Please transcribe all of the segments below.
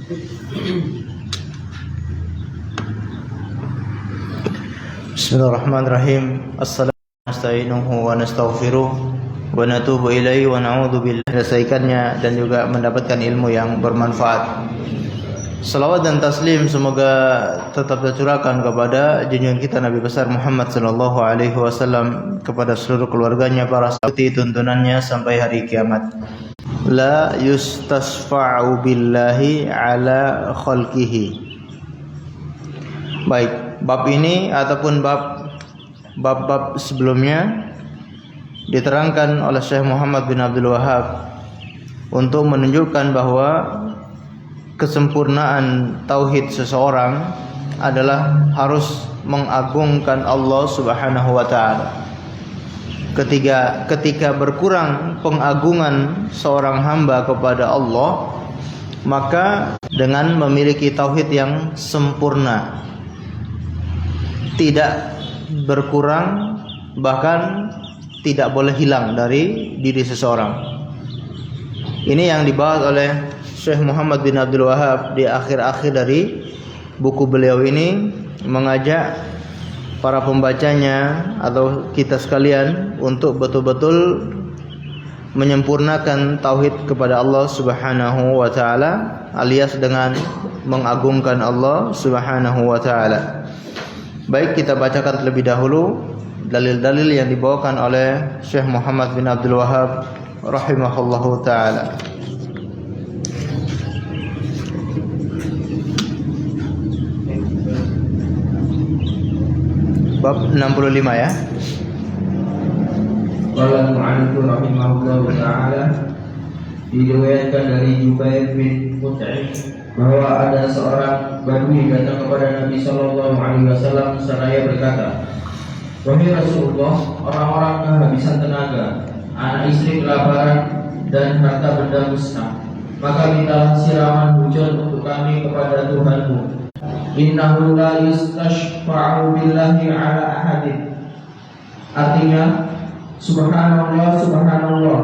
Bismillahirrahmanirrahim. Assalamualaikum wa nastaghfiruh wa natubu ilaihi wa na'udzu billahi selesaikannya dan juga mendapatkan ilmu yang bermanfaat. Salawat dan taslim semoga tetap tercurahkan kepada junjungan kita Nabi besar Muhammad sallallahu alaihi wasallam, kepada seluruh keluarganya, para sahabat, tuntunannya sampai hari kiamat. La yustasfa'u billahi ala khalqihi. Baik, bab ini ataupun bab sebelumnya diterangkan oleh Syekh Muhammad bin Abdul Wahhab untuk menunjukkan bahwa kesempurnaan tauhid seseorang adalah harus mengagungkan Allah Subhanahu wa taala. Ketika berkurang pengagungan seorang hamba kepada Allah, maka dengan memiliki tauhid yang sempurna, tidak berkurang, bahkan tidak boleh hilang dari diri seseorang. Ini yang dibahas oleh Syekh Muhammad bin Abdul Wahhab di akhir-akhir dari buku beliau ini, mengajak para pembacanya atau kita sekalian untuk betul-betul menyempurnakan tauhid kepada Allah Subhanahu wa taala, alias dengan mengagungkan Allah Subhanahu wa taala. Baik, kita bacakan terlebih dahulu dalil-dalil yang dibawakan oleh Syekh Muhammad bin Abdul Wahhab rahimahullahu taala. Bab 65 ya. Qala al-mu'allif rahimahullahu ta'ala, diriwayatkan dari Jubair bin Mut'im bahwa ada seorang badui datang kepada Nabi sallallahu alaihi wasallam seraya berkata, "Wahai Rasulullah, orang-orang kehabisan tenaga, anak istri kelaparan dan harta benda musnah. Maka mintalah siraman hujan untuk kami kepada Tuhanmu. Innahu la yustashfa'u billahi ala ahadin." Artinya, subhanallah, subhanallah,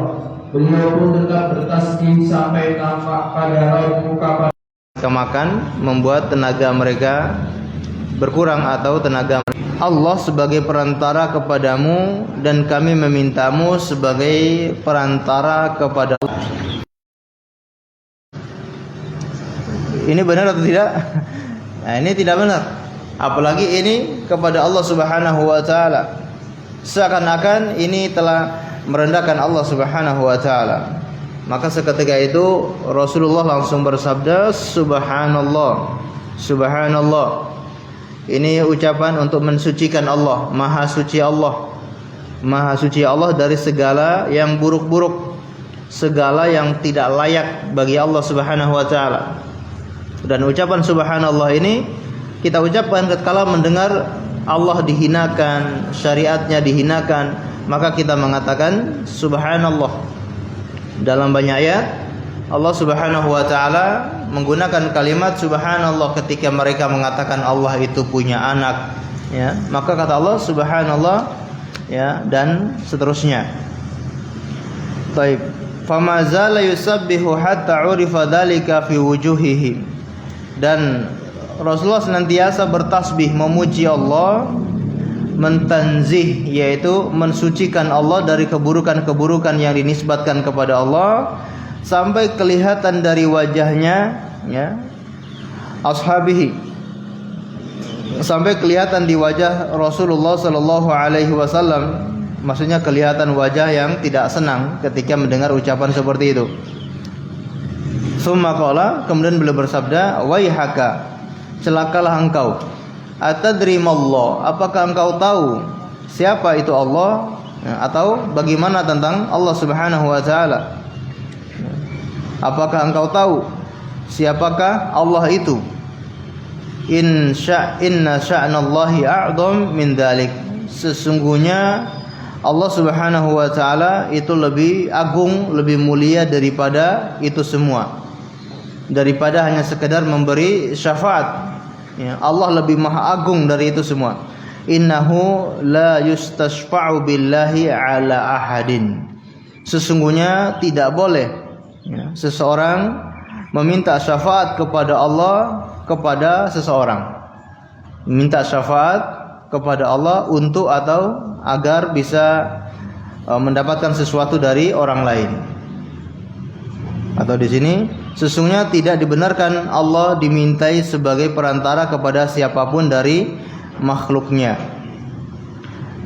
beliau pun tetap bertasbih sampai tampak pada raut muka Kemakan membuat tenaga mereka berkurang atau tenaga Allah sebagai perantara kepadamu, dan kami memintamu sebagai perantara kepada Allah. Ini benar atau tidak? Nah, ini tidak benar. Apalagi ini kepada Allah Subhanahu wa taala. Seakan-akan ini telah merendahkan Allah Subhanahu wa taala. Maka seketika itu Rasulullah langsung bersabda, subhanallah, subhanallah. Ini ucapan untuk mensucikan Allah. Maha suci Allah, maha suci Allah dari segala yang buruk-buruk, segala yang tidak layak bagi Allah Subhanahu wa taala. Dan ucapan subhanallah ini kita ucapkan ketika mendengar Allah dihinakan, syariatnya dihinakan, maka kita mengatakan subhanallah. Dalam banyak ayat Allah Subhanahu wa taala menggunakan kalimat subhanallah ketika mereka mengatakan Allah itu punya anak, ya. Maka kata Allah subhanallah, ya, dan seterusnya. Baik, fama zala yusabbihu hatta urifa dzalika fi wujuhihim. Dan Rasulullah senantiasa bertasbih memuji Allah, mentanzih, yaitu mensucikan Allah dari keburukan-keburukan yang dinisbatkan kepada Allah, sampai kelihatan dari wajahnya, ya, ashabihi, sampai kelihatan di wajah Rasulullah sallallahu alaihi wasallam, maksudnya kelihatan wajah yang tidak senang ketika mendengar ucapan seperti itu. Tsumma qala, kemudian beliau bersabda, waihaka, celakalah engkau. Atadri mallah, apakah engkau tahu siapa itu Allah, atau bagaimana tentang Allah Subhanahu wa taala? Apakah engkau tahu siapakah Allah itu? Inna sya'nallahi a'dham min dzalik. Sesungguhnya Allah Subhanahu wa taala itu lebih agung, lebih mulia daripada itu semua. Daripada hanya sekedar memberi syafaat, ya, Allah lebih maha agung dari itu semua. Innahu la yustashfa'u billahi ala ahadin. Sesungguhnya tidak boleh, ya, seseorang meminta syafaat kepada Allah kepada seseorang. Minta syafaat kepada Allah untuk atau agar bisa mendapatkan sesuatu dari orang lain. Atau di sini sesungguhnya tidak dibenarkan Allah dimintai sebagai perantara kepada siapapun dari makhluknya.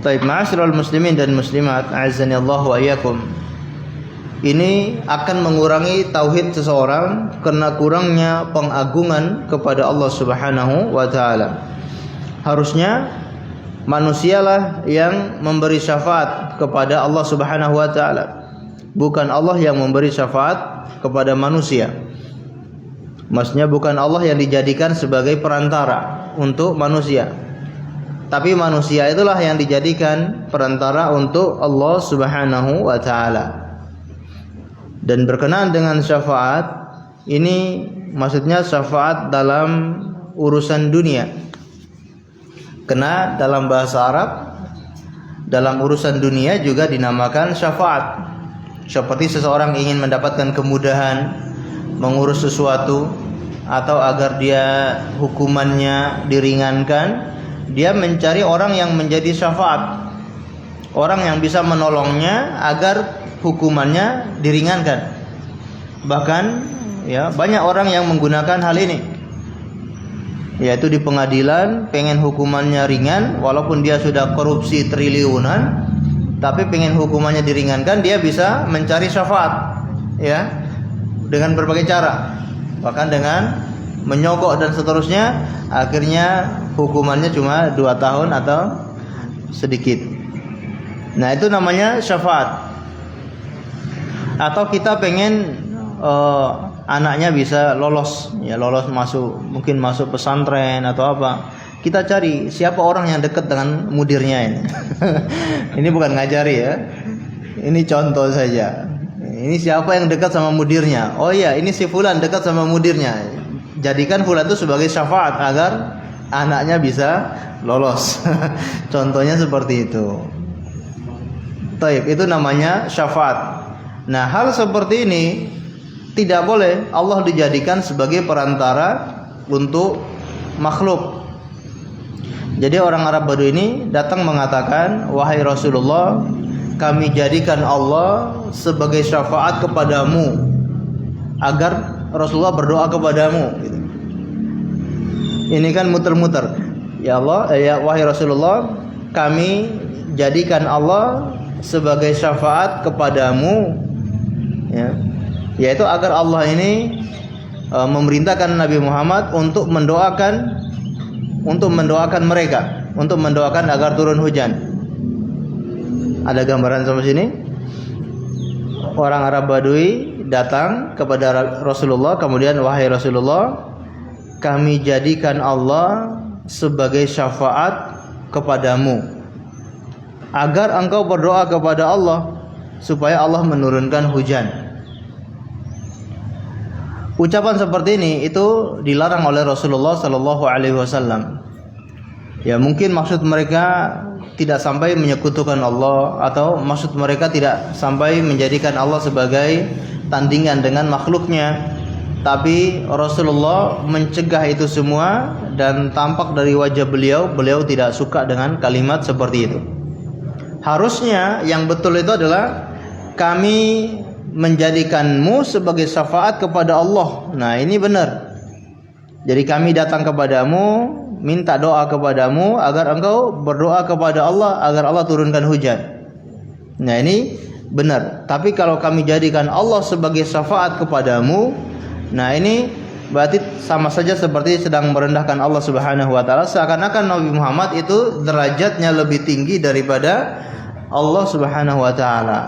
Taib, ma'asyiral muslimin dan muslimat, a'azzanillahu wa iyyakum. Ini akan mengurangi tauhid seseorang karena kurangnya pengagungan kepada Allah Subhanahu wa taala. Harusnya manusialah yang memberi syafaat kepada Allah Subhanahu wa taala, bukan Allah yang memberi syafaat kepada manusia. Maksudnya bukan Allah yang dijadikan sebagai perantara untuk manusia, tapi manusia itulah yang dijadikan perantara untuk Allah Subhanahu wa taala. Dan berkenaan dengan syafaat ini maksudnya syafaat dalam urusan dunia. Karena dalam bahasa Arab dalam urusan dunia juga dinamakan syafaat. Seperti seseorang ingin mendapatkan kemudahan mengurus sesuatu atau agar dia hukumannya diringankan, dia mencari orang yang menjadi syafaat, orang yang bisa menolongnya agar hukumannya diringankan. Bahkan ya banyak orang yang menggunakan hal ini, yaitu di pengadilan pengen hukumannya ringan walaupun dia sudah korupsi triliunan, tapi pengen hukumannya diringankan, dia bisa mencari syafaat ya dengan berbagai cara, bahkan dengan menyogok dan seterusnya, akhirnya hukumannya cuma 2 tahun atau sedikit. Nah, itu namanya syafaat. Atau kita pengen anaknya bisa lolos, ya lolos masuk, mungkin masuk pesantren atau apa. Kita cari siapa orang yang dekat dengan mudirnya ini. Ini bukan ngajari ya. Ini contoh saja. Ini siapa yang dekat sama mudirnya? Oh iya, ini si fulan dekat sama mudirnya. Jadikan fulan itu sebagai syafaat agar anaknya bisa lolos. Contohnya seperti itu. Taib, itu namanya syafaat. Nah, hal seperti ini tidak boleh Allah dijadikan sebagai perantara untuk makhluk. Jadi orang Arab Badui ini datang mengatakan, "Wahai Rasulullah, kami jadikan Allah sebagai syafaat kepadamu agar Rasulullah berdoa kepadamu." Gitu. Ini kan muter-muter. Ya Allah, ya wahai Rasulullah, kami jadikan Allah sebagai syafaat kepadamu, ya, yaitu agar Allah ini memerintahkan Nabi Muhammad untuk mendoakan mereka, untuk mendoakan agar turun hujan. Ada gambaran sama sini. Orang Arab Badui datang kepada Rasulullah, kemudian, wahai Rasulullah, kami jadikan Allah sebagai syafaat kepadamu agar engkau berdoa kepada Allah supaya Allah menurunkan hujan. Ucapan seperti ini itu dilarang oleh Rasulullah sallallahu alaihi wasallam. Ya, mungkin maksud mereka tidak sampai menyekutukan Allah, atau maksud mereka tidak sampai menjadikan Allah sebagai tandingan dengan makhluknya. Tapi Rasulullah mencegah itu semua, dan tampak dari wajah beliau tidak suka dengan kalimat seperti itu. Harusnya yang betul itu adalah kami menjadikanmu sebagai syafaat kepada Allah. Nah, ini benar. Jadi kami datang kepadamu, minta doa kepadamu agar engkau berdoa kepada Allah agar Allah turunkan hujan. Nah, ini benar. Tapi kalau kami jadikan Allah sebagai syafaat kepadamu, nah ini berarti sama saja seperti sedang merendahkan Allah Subhanahu wa taala, seakan-akan Nabi Muhammad itu derajatnya lebih tinggi daripada Allah Subhanahu wa taala.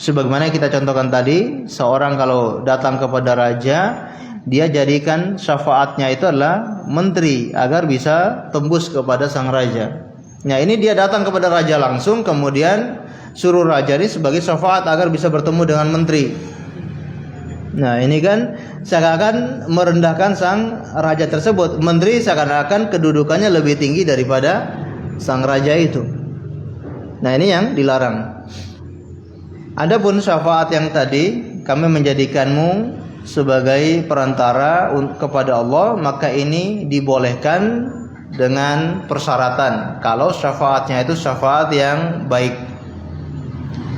Sebagaimana kita contohkan tadi, seorang kalau datang kepada raja, dia jadikan syafaatnya itu adalah menteri agar bisa tembus kepada sang raja. Nah, ini dia datang kepada raja langsung, kemudian suruh raja ini sebagai syafaat agar bisa bertemu dengan menteri. Nah, ini kan seakan-akan merendahkan sang raja tersebut. Menteri seakan-akan kedudukannya lebih tinggi daripada sang raja itu. Nah, ini yang dilarang. Adapun syafaat yang tadi, kami menjadikanmu sebagai perantara kepada Allah, maka ini dibolehkan dengan persyaratan kalau syafaatnya itu syafaat yang baik.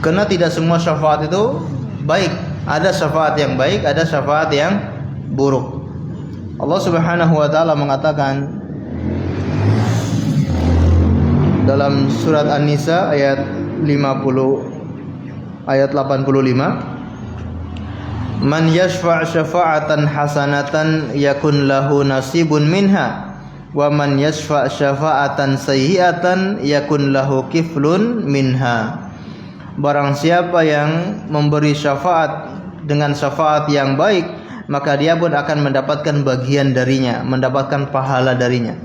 Karena tidak semua syafaat itu baik. Ada syafaat yang baik, ada syafaat yang buruk. Allah Subhanahu wa taala mengatakan dalam surat An-Nisa ayat 85, man yashfa' syafa'atan hasanatan yakun lahu nasibun minha wa man yashfa' syafa'atan sayyi'atan yakun lahu kiflun minha. Barang siapa yang memberi syafaat dengan syafaat yang baik, maka dia pun akan mendapatkan bagian darinya, mendapatkan pahala darinya.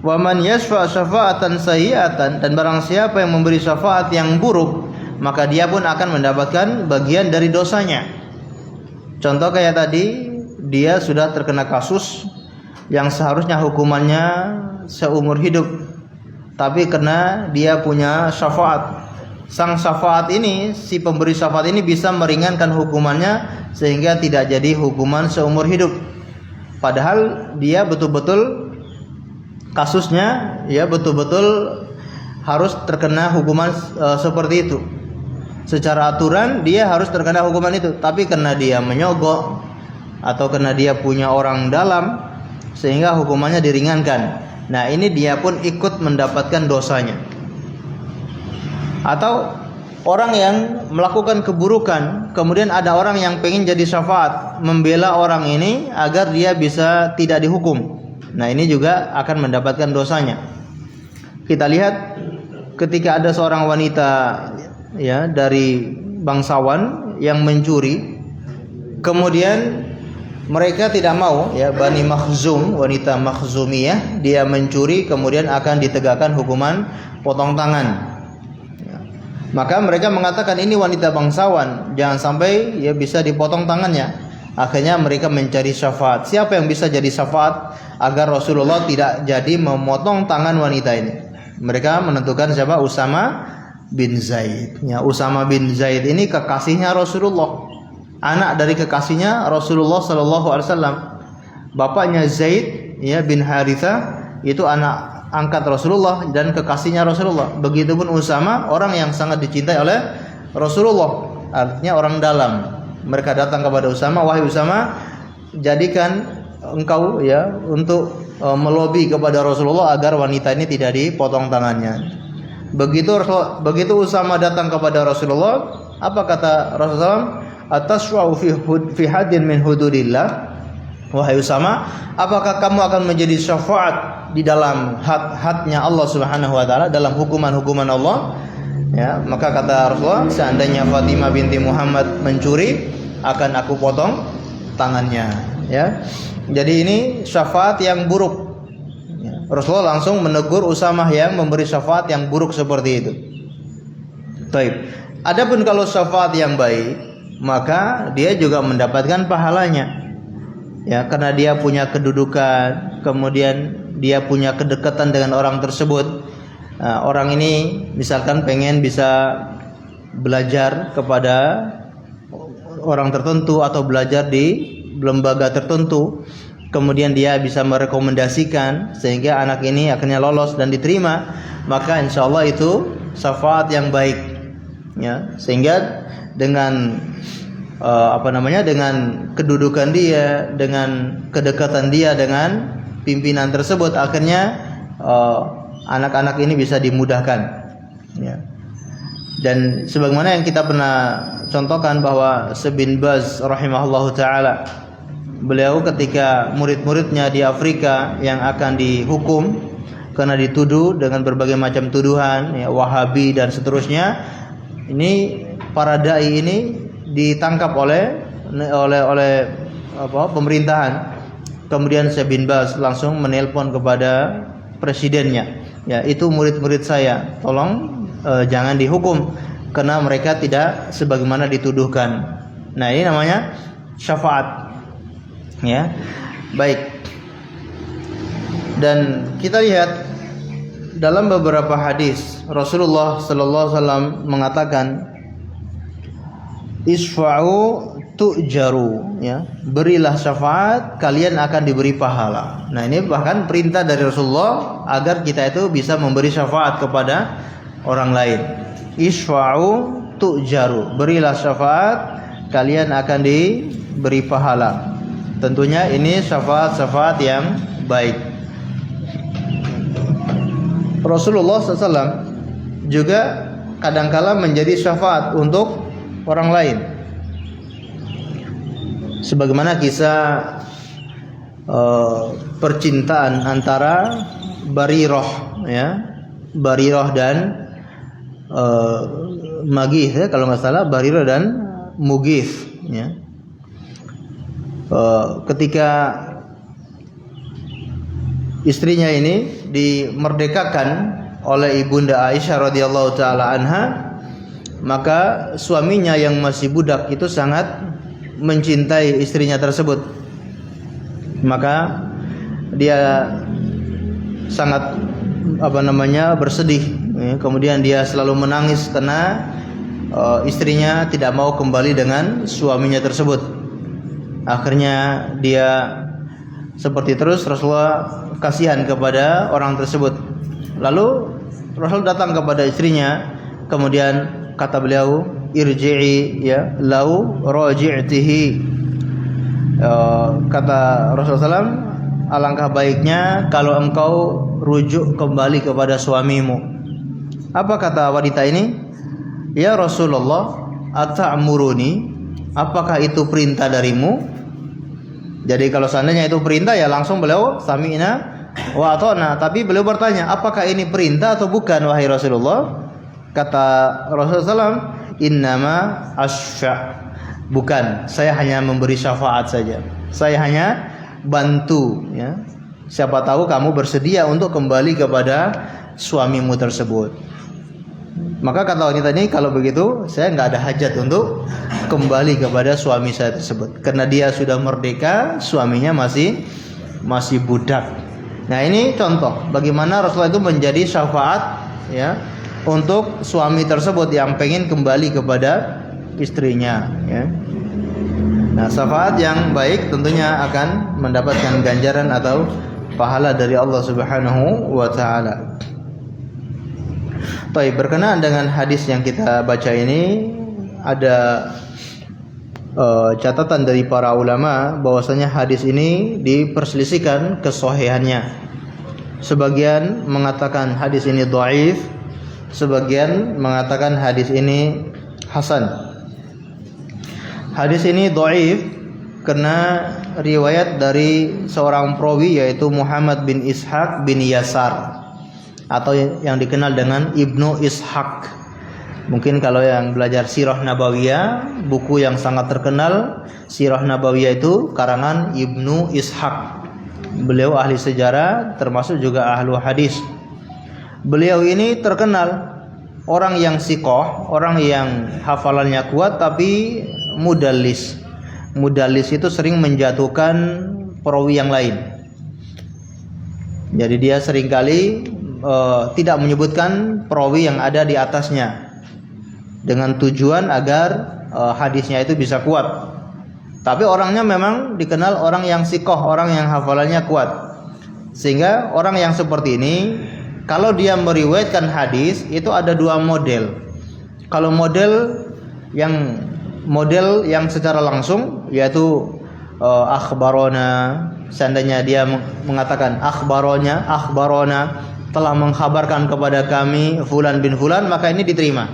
Wa man yashfa' syafa'atan sayyi'atan, dan barang siapa yang memberi syafaat yang buruk, maka dia pun akan mendapatkan bagian dari dosanya. Contoh kayak tadi, dia sudah terkena kasus yang seharusnya hukumannya seumur hidup, tapi karena dia punya syafaat, sang syafaat ini, si pemberi syafaat ini bisa meringankan hukumannya sehingga tidak jadi hukuman seumur hidup. Padahal dia betul-betul kasusnya ya betul-betul harus terkena hukuman seperti itu. Secara aturan dia harus terkena hukuman itu, tapi karena dia menyogok atau karena dia punya orang dalam sehingga hukumannya diringankan. Nah, ini dia pun ikut mendapatkan dosanya. Atau orang yang melakukan keburukan, kemudian ada orang yang pengen jadi syafaat, membela orang ini agar dia bisa tidak dihukum. Nah, ini juga akan mendapatkan dosanya. Kita lihat ketika ada seorang wanita ya dari bangsawan yang mencuri, kemudian mereka tidak mau ya, Bani Makhzum, wanita Makhzumiyah, dia mencuri kemudian akan ditegakkan hukuman potong tangan. Ya. Maka mereka mengatakan ini wanita bangsawan, jangan sampai ya bisa dipotong tangannya. Akhirnya mereka mencari syafaat. Siapa yang bisa jadi syafaat agar Rasulullah tidak jadi memotong tangan wanita ini? Mereka menentukan siapa? Usama bin Zaid. Ya, Usama bin Zaid ini kekasihnya Rasulullah, anak dari kekasihnya Rasulullah sallallahu alaihi wasallam. Bapaknya Zaid ya bin Haritha itu anak angkat Rasulullah dan kekasihnya Rasulullah. Begitupun Usama, orang yang sangat dicintai oleh Rasulullah, artinya orang dalam. Mereka datang kepada Usama, wahai Usama, jadikan engkau ya untuk melobi kepada Rasulullah agar wanita ini tidak dipotong tangannya. Begitu Usama datang kepada Rasulullah, apa kata Rasulullah? Ataswa'u fi hadin min hududillah. Wahai Usama, apakah kamu akan menjadi syafaat di dalam had-hadnya Allah Subhanahu wa taala, dalam hukuman-hukuman Allah? Ya, maka kata Rasulullah, seandainya Fatimah binti Muhammad mencuri, akan aku potong tangannya. Ya, jadi ini syafaat yang buruk. Ya, Rasulullah langsung menegur Usamah yang memberi syafaat yang buruk seperti itu. Taib. Adapun kalau syafaat yang baik, maka dia juga mendapatkan pahalanya. Ya, karena dia punya kedudukan, kemudian dia punya kedekatan dengan orang tersebut. Orang ini misalkan pengen bisa belajar kepada orang tertentu atau belajar di lembaga tertentu, kemudian dia bisa merekomendasikan sehingga anak ini akhirnya lolos dan diterima, maka insya Allah itu syafaat yang baik. Ya, sehingga dengan dengan kedudukan dia, dengan kedekatan dia dengan pimpinan tersebut, akhirnya anak-anak ini bisa dimudahkan. Ya. Dan sebagaimana yang kita pernah contohkan bahwa Bin Baz rahimahullahu taala, beliau ketika murid-muridnya di Afrika yang akan dihukum karena dituduh dengan berbagai macam tuduhan, ya, Wahabi dan seterusnya, ini para dai ini ditangkap oleh pemerintahan. Kemudian Bin Baz langsung menelpon kepada presidennya, ya, itu murid-murid saya, tolong jangan dihukum karena mereka tidak sebagaimana dituduhkan. Nah, ini namanya syafaat. Ya. Baik. Dan kita lihat dalam beberapa hadis Rasulullah sallallahu alaihi wasallam mengatakan, isfa'u tu'jaru, ya, berilah syafaat, kalian akan diberi pahala. Nah, ini bahkan perintah dari Rasulullah agar kita itu bisa memberi syafaat kepada orang lain. Isfa'u tu'jaru, berilah syafaat, kalian akan diberi pahala. Tentunya ini syafaat-syafaat yang baik. Rasulullah SAW juga kadangkala menjadi syafaat untuk orang lain. Sebagaimana kisah percintaan antara Barirah, ya, Barirah dan Magih, ya, kalau nggak salah Barirah dan Mugith, ya. Ketika istrinya ini dimerdekakan oleh ibunda Aisyah radhiyallahu taala anha, maka suaminya yang masih budak itu sangat mencintai istrinya tersebut. Maka dia sangat bersedih, ya. Kemudian dia selalu menangis karena istrinya tidak mau kembali dengan suaminya tersebut. Akhirnya dia seperti terus. Rasulullah kasihan kepada orang tersebut. Lalu Rasul datang kepada istrinya, kemudian kata beliau, irji'i, ya, lau raji'tihi. Kata Rasulullah SAW, alangkah baiknya kalau engkau rujuk kembali kepada suamimu. Apa kata wanita ini? Ya Rasulullah, ata'muruni, apakah itu perintah darimu? Jadi kalau seandainya itu perintah, ya langsung beliau sami'na wa ata'na. Tapi beliau bertanya, apakah ini perintah atau bukan wahai Rasulullah? Kata Rasulullah SAW, innama asya', bukan, saya hanya memberi syafaat saja, saya hanya bantu, ya. Siapa tahu kamu bersedia untuk kembali kepada suamimu tersebut. Maka kata wanita ini, kalau begitu saya nggak ada hajat untuk kembali kepada suami saya tersebut, karena dia sudah merdeka, suaminya masih budak. Nah, ini contoh bagaimana Rasulullah itu menjadi syafaat, ya, untuk suami tersebut yang pengen kembali kepada istrinya, ya. Nah, syafaat yang baik tentunya akan mendapatkan ganjaran atau pahala dari Allah Subhanahu wa taala. Baik, berkenaan dengan hadis yang kita baca ini, ada catatan dari para ulama bahwasanya hadis ini diperselisihkan kesahihannya. Sebagian mengatakan hadis ini dhaif, sebagian mengatakan hadis ini hasan. Hadis ini dhaif karena riwayat dari seorang perawi, yaitu Muhammad bin Ishaq bin Yasar, atau yang dikenal dengan Ibnu Ishaq. Mungkin kalau yang belajar Sirah Nabawiyah, buku yang sangat terkenal Sirah Nabawiyah itu karangan Ibnu Ishaq. Beliau ahli sejarah, termasuk juga ahlu hadis. Beliau ini terkenal orang yang siqah, orang yang hafalannya kuat tapi mudallis. Mudallis itu sering menjatuhkan perawi yang lain. Jadi dia seringkali tidak menyebutkan perawi yang ada di atasnya, dengan tujuan agar hadisnya itu bisa kuat. Tapi orangnya memang dikenal orang yang siqah, orang yang hafalannya kuat. Sehingga orang yang seperti ini, kalau dia meriwayatkan hadis, itu ada dua model. Kalau model yang secara langsung, yaitu akhbarona, seandainya dia mengatakan akhbarona telah mengkhabarkan kepada kami fulan bin fulan, maka ini diterima,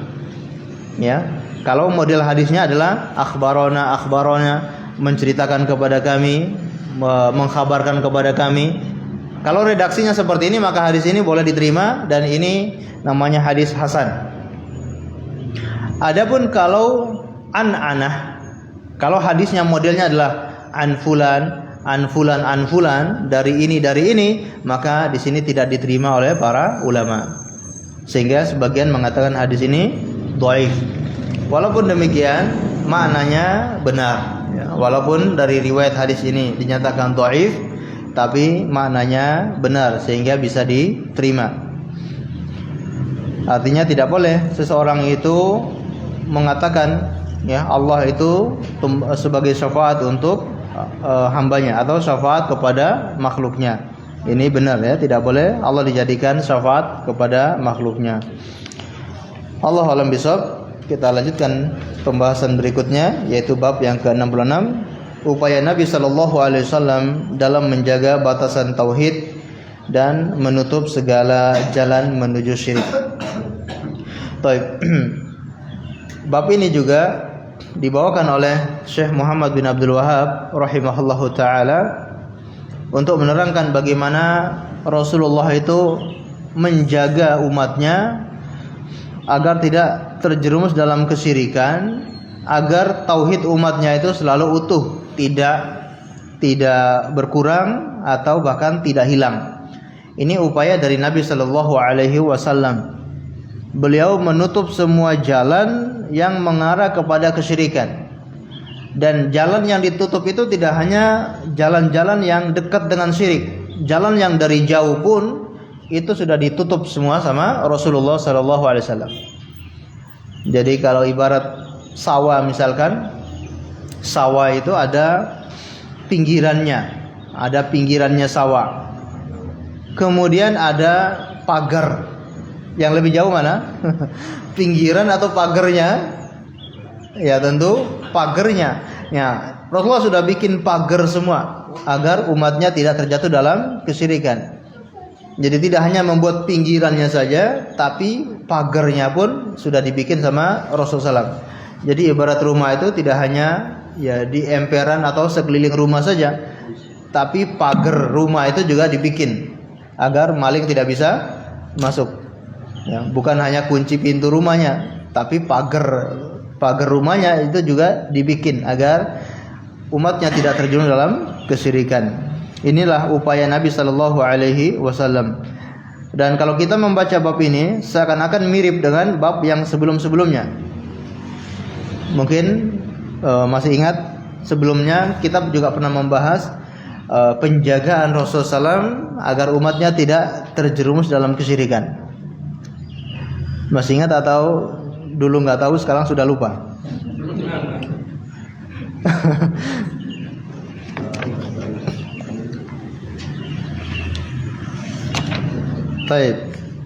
ya. Kalau model hadisnya adalah akhbarona menceritakan kepada kami, mengkhabarkan kepada kami, kalau redaksinya seperti ini, maka hadis ini boleh diterima dan ini namanya hadis hasan. Adapun kalau an-anah, kalau hadisnya modelnya adalah an fulan dari ini, maka di sini tidak diterima oleh para ulama. Sehingga sebagian mengatakan hadis ini dhaif. Walaupun demikian maknanya benar, ya. Walaupun dari riwayat hadis ini dinyatakan dhaif, tapi maknanya benar sehingga bisa diterima. Artinya tidak boleh seseorang itu mengatakan ya Allah itu sebagai syafaat untuk hambanya atau syafaat kepada makhluknya. Ini benar ya, tidak boleh Allah dijadikan syafaat kepada makhluknya. Allah alam bisawab. Kita lanjutkan pembahasan berikutnya, yaitu bab yang ke-66, upaya Nabi sallallahu alaihi wasallam dalam menjaga batasan tauhid dan menutup segala jalan menuju syirik. Baik. Bab ini juga dibawakan oleh Syekh Muhammad bin Abdul Wahhab rahimahullahu taala untuk menerangkan bagaimana Rasulullah itu menjaga umatnya agar tidak terjerumus dalam kesyirikan, agar tauhid umatnya itu selalu utuh, tidak berkurang atau bahkan tidak hilang. Ini upaya dari Nabi sallallahu alaihi wasallam. Beliau menutup semua jalan yang mengarah kepada kesyirikan. Dan jalan yang ditutup itu tidak hanya jalan-jalan yang dekat dengan syirik. Jalan yang dari jauh pun itu sudah ditutup semua sama Rasulullah sallallahu alaihi wasallam. Jadi kalau ibarat sawah misalkan, sawah itu ada pinggirannya sawah. Kemudian ada pagar. Yang lebih jauh mana? Pinggiran atau pagarnya? Ya tentu pagarnya. Ya, Rasulullah sudah bikin pagar semua agar umatnya tidak terjatuh dalam kesyirikan. Jadi tidak hanya membuat pinggirannya saja, tapi pagarnya pun sudah dibikin sama Rasulullah SAW. Jadi ibarat rumah itu tidak hanya ya di emperan atau sekeliling rumah saja, tapi pagar rumah itu juga dibikin agar maling tidak bisa masuk. Ya, bukan hanya kunci pintu rumahnya, tapi pagar rumahnya itu juga dibikin agar umatnya tidak terjerumus dalam kesyirikan. Inilah upaya Nabi sallallahu alaihi wasallam. Dan kalau kita membaca bab ini seakan-akan mirip dengan bab yang sebelum-sebelumnya. Mungkin masih ingat sebelumnya kita juga pernah membahas penjagaan Rasulullah SAW agar umatnya tidak terjerumus dalam kesyirikan. Masih ingat atau dulu nggak tahu sekarang sudah lupa? Baik,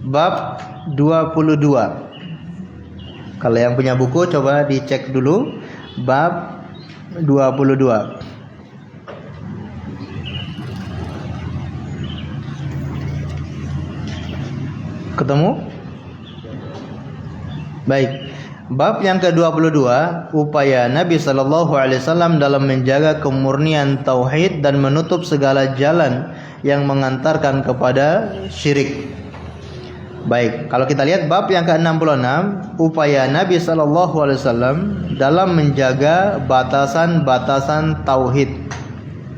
bab 22. Kalau yang punya buku coba dicek dulu bab 22. Ketemu? Baik. Bab yang ke-22, upaya Nabi sallallahu alaihi wasallam dalam menjaga kemurnian tauhid dan menutup segala jalan yang mengantarkan kepada syirik. Baik, kalau kita lihat bab yang ke-66, upaya Nabi sallallahu alaihi wasallam dalam menjaga batasan-batasan tauhid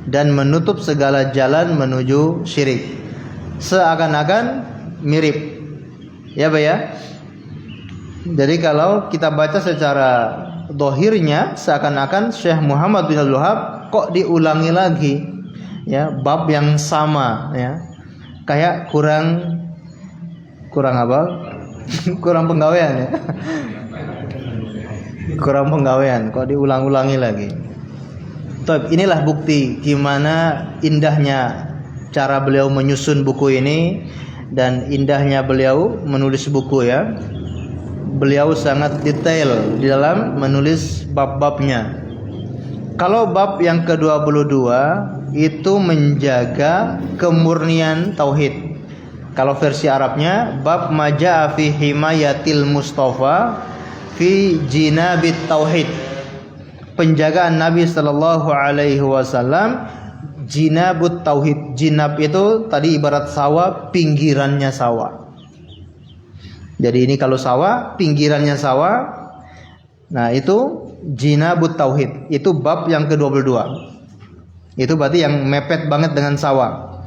dan menutup segala jalan menuju syirik. Seakan-akan mirip. Ya, Pak ya? Jadi kalau kita baca secara dohirnya seakan-akan Syekh Muhammad bin Abdul Wahhab kok diulangi lagi, ya, bab yang sama, ya, kayak kurang apa? Kurang penggawean, ya. Kurang penggawean, kok diulang-ulangi lagi. Inilah bukti gimana indahnya cara beliau menyusun buku ini dan indahnya beliau menulis buku, ya. Beliau sangat detail di dalam menulis bab-babnya. Kalau bab yang ke-22 itu menjaga kemurnian tauhid. Kalau versi Arabnya bab maja'a fi himayatil mustafa fi jinabit tauhid. Penjagaan Nabi sallallahu alaihi wasallam jinabut tauhid. Jinab itu tadi ibarat sawah, pinggirannya sawah. Jadi ini kalau sawah, pinggirannya sawah. Nah, itu jinabut tauhid. Itu bab yang ke-22. Itu berarti yang mepet banget dengan sawah.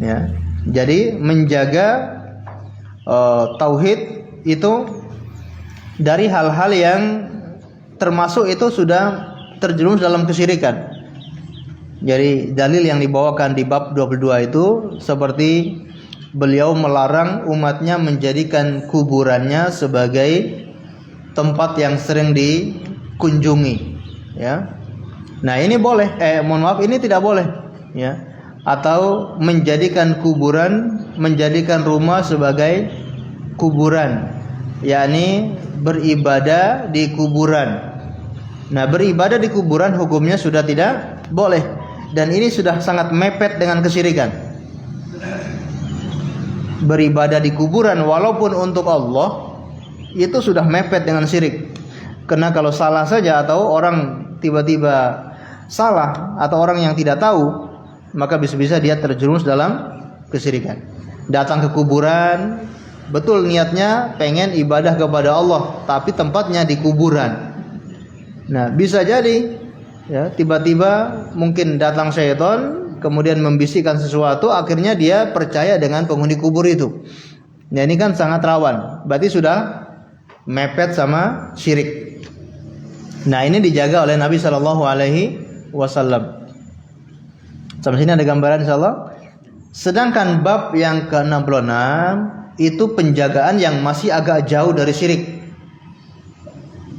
Ya. Jadi menjaga tauhid itu dari hal-hal yang termasuk itu sudah terjerumus dalam kesyirikan. Jadi dalil yang dibawakan di bab 22 itu seperti beliau melarang umatnya menjadikan kuburannya sebagai tempat yang sering kunjungi, ya. Nah, ini boleh, mohon maaf, ini tidak boleh, ya. Atau menjadikan rumah sebagai kuburan, yakni beribadah di kuburan. Nah, beribadah di kuburan hukumnya sudah tidak boleh, dan ini sudah sangat mepet dengan kesyirikan. Beribadah di kuburan walaupun untuk Allah itu sudah mepet dengan syirik. Karena kalau salah saja, atau orang tiba-tiba salah, atau orang yang tidak tahu, maka bisa-bisa dia terjerumus dalam kesyirikan. Datang ke kuburan, betul niatnya pengen ibadah kepada Allah, tapi tempatnya di kuburan. Nah, bisa jadi, ya, tiba-tiba mungkin datang syaitan, kemudian membisikkan sesuatu, akhirnya dia percaya dengan penghuni kubur itu. Nah, ini kan sangat rawan, berarti sudah mepet sama syirik. Nah, ini dijaga oleh Nabi SAW. Sampai sini ada gambaran insyaallah. Sedangkan bab yang ke-66 itu penjagaan yang masih agak jauh dari syirik.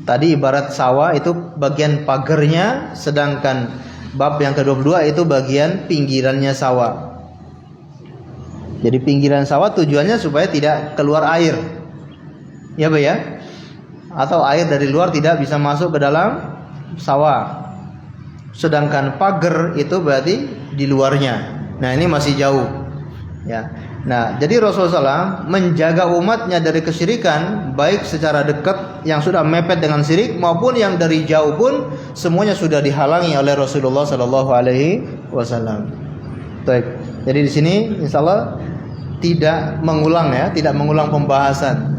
Tadi ibarat sawah itu bagian pagernya, sedangkan bab yang ke-22 itu bagian pinggirannya sawah. Jadi pinggiran sawah tujuannya supaya tidak keluar air, ya Pak ya, atau air dari luar tidak bisa masuk ke dalam sawah. Sedangkan pagar itu berarti di luarnya. Nah, ini masih jauh, ya. Nah, jadi Rasulullah SAW menjaga umatnya dari kesyirikan, baik secara dekat yang sudah mepet dengan syirik, maupun yang dari jauh pun semuanya sudah dihalangi oleh Rasulullah SAW. Baik. Jadi di sini insyaallah tidak mengulang pembahasan.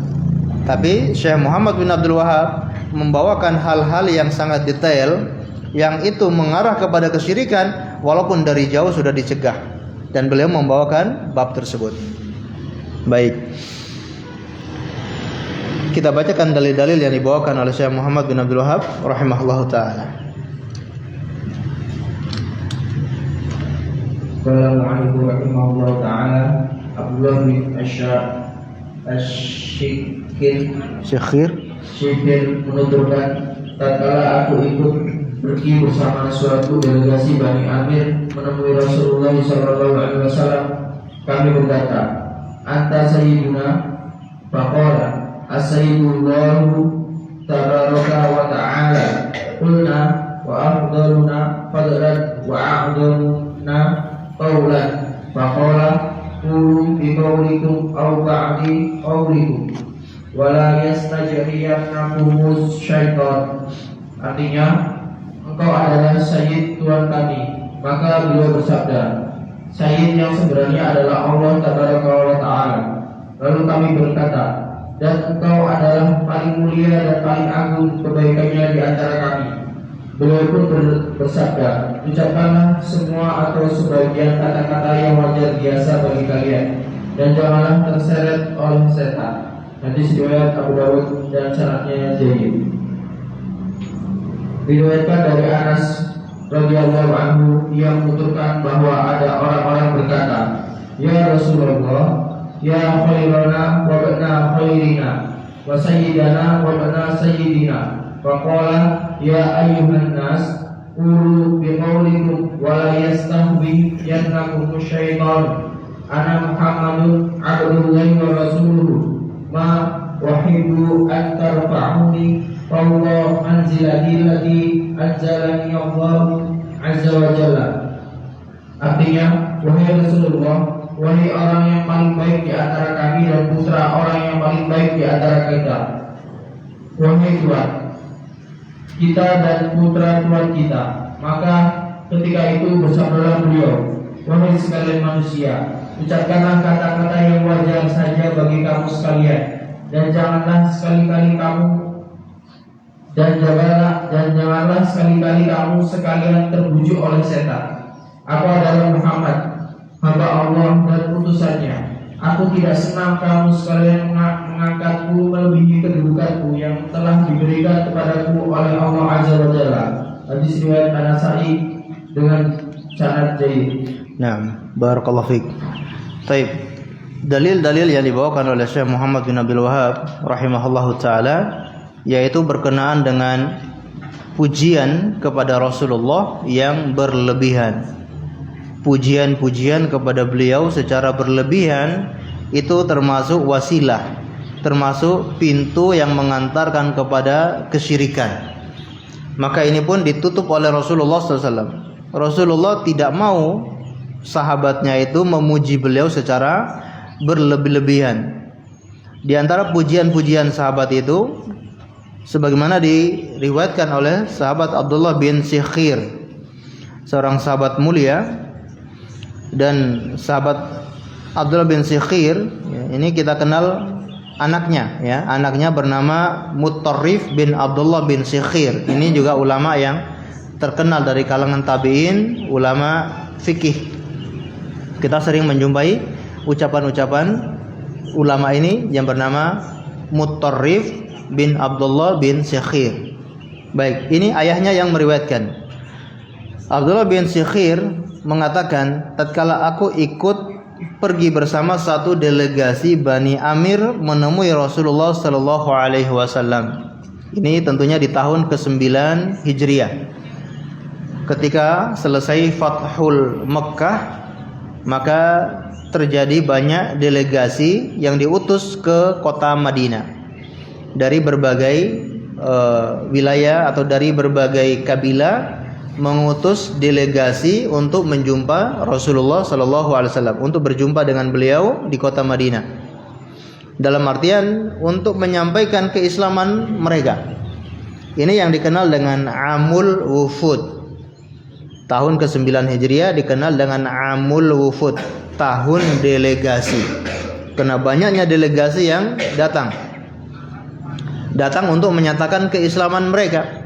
Tapi Syekh Muhammad bin Abdul Wahab membawakan hal-hal yang sangat detail, yang itu mengarah kepada kesyirikan walaupun dari jauh sudah dicegah, dan beliau membawakan bab tersebut. Baik, kita bacakan dalil-dalil yang dibawakan oleh Syekh Muhammad bin Abdul Wahab rahimahullahu taala. Assalamualaikum warahmatullahi taala. Abdullah bin Syekhir menuturkan, tatkala aku ikut pergi bersama suatu delegasi Bani Amir menemui Rasulullah SAW, kami berkata, anta sayyiduna, faqala as-sayyidullahu tabaraka wa ta'ala, qulna wa afdaluna fadlan wa a'daluna qawlan, faqala qulu bi qawlikum aw ba'di qawlikum wa la yastajriyannakumus syaitan. Artinya, engkau adalah Sayyid Tuhan kami. Maka beliau bersabda, Sayyid yang sebenarnya adalah Allah Tabaraka wa Ta'ala. Lalu kami berkata, dan engkau adalah paling mulia dan paling agung kebaikannya di antara kami. Beliau pun bersabda, ucapkanlah semua atau sebagian kata-kata yang wajar biasa bagi kalian, dan janganlah terseret oleh setan. Hadis riwayat Abu Dawud dan syaratnya jayyid. Diriwayatkan dari Anas radhiyallahu anhu, yang menuturkan bahwa ada orang-orang berkata, ya Rasulullah, ya khairana wa bana khairina wa sayyidana wa bana sayyidina, faqala ya ayyuhan nas qulu bi qawlikum wa la yastahwiyannakum syaitan, ana Muhammadun abdullahi wa rasuluhu, ma wahibu an tarfa'uni fawqa manzilati allati anzalani Allah azza wa jalla. Artinya, wahai Rasulullah, wahai orang yang paling baik di antara kami dan putra orang yang paling baik di antara kita, wahai Tuhan kita dan putra Tuhan kita. Maka ketika itu bersabdalah beliau, wahai sekalian manusia, ucapkanlah kata-kata yang wajar saja bagi kamu sekalian, dan janganlah sekali-kali kamu sekalian terbujuk oleh setan. Aku adalah Muhammad, hamba Allah dan utusannya. Aku tidak senang kamu sekalian mengangkatku melebihi kedudukanku yang telah diberikan kepadaku oleh Allah Azza wa Jalla. Hadis riwayat An-Nasa'i dengan sanad jayyid. Naam, barakallahu fiik. Baik. Dalil-dalil yang dibawakan oleh Syekh Muhammad bin Abdul Wahab rahimahullahu taala, yaitu berkenaan dengan pujian kepada Rasulullah yang berlebihan. Pujian-pujian kepada beliau secara berlebihan itu termasuk wasilah, termasuk pintu yang mengantarkan kepada kesyirikan. Maka ini pun ditutup oleh Rasulullah SAW. Rasulullah tidak mau sahabatnya itu memuji beliau secara berlebih-lebihan. Di antara pujian-pujian sahabat itu, sebagaimana diriwayatkan oleh sahabat Abdullah bin Sikhir, seorang sahabat mulia. Dan sahabat Abdullah bin Sikhir, ini kita kenal anaknya, ya. Anaknya bernama Mutarrif bin Abdullah bin Sikhir. Ini juga ulama yang terkenal dari kalangan tabi'in, ulama fikih. Kita sering menjumpai ucapan-ucapan ulama ini yang bernama Mutarrif bin Abdullah bin Sikhir. Baik, ini ayahnya yang meriwayatkan. Abdullah bin Sikhir mengatakan, tatkala aku ikut pergi bersama satu delegasi Bani Amir menemui Rasulullah sallallahu alaihi wasallam. Ini tentunya di tahun ke-9 Hijriah. Ketika selesai Fathul Mekkah, maka terjadi banyak delegasi yang diutus ke kota Madinah dari berbagai wilayah atau dari berbagai kabilah, mengutus delegasi untuk menjumpa Rasulullah sallallahu alaihi wasallam, untuk berjumpa dengan beliau di kota Madinah. Dalam artian untuk menyampaikan keislaman mereka. Ini yang dikenal dengan Amul Wufud. Tahun ke-9 Hijriah dikenal dengan Amul Wufud, tahun delegasi. Karena banyaknya delegasi yang datang untuk menyatakan keislaman mereka.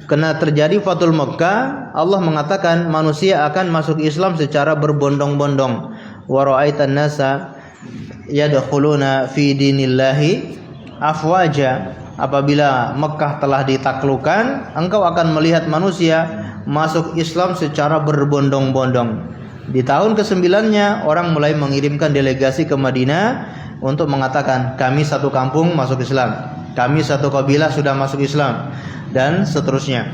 Karena terjadi Fathul Mekkah, Allah mengatakan manusia akan masuk Islam secara berbondong-bondong. Wa ra'aitan nasa yadkhuluna fi dinillahi afwaja. Apabila Mekkah telah ditaklukkan, engkau akan melihat manusia masuk Islam secara berbondong-bondong. Di tahun ke-9-nya orang mulai mengirimkan delegasi ke Madinah untuk mengatakan, kami satu kampung masuk Islam, kami satu kabilah sudah masuk Islam, dan seterusnya.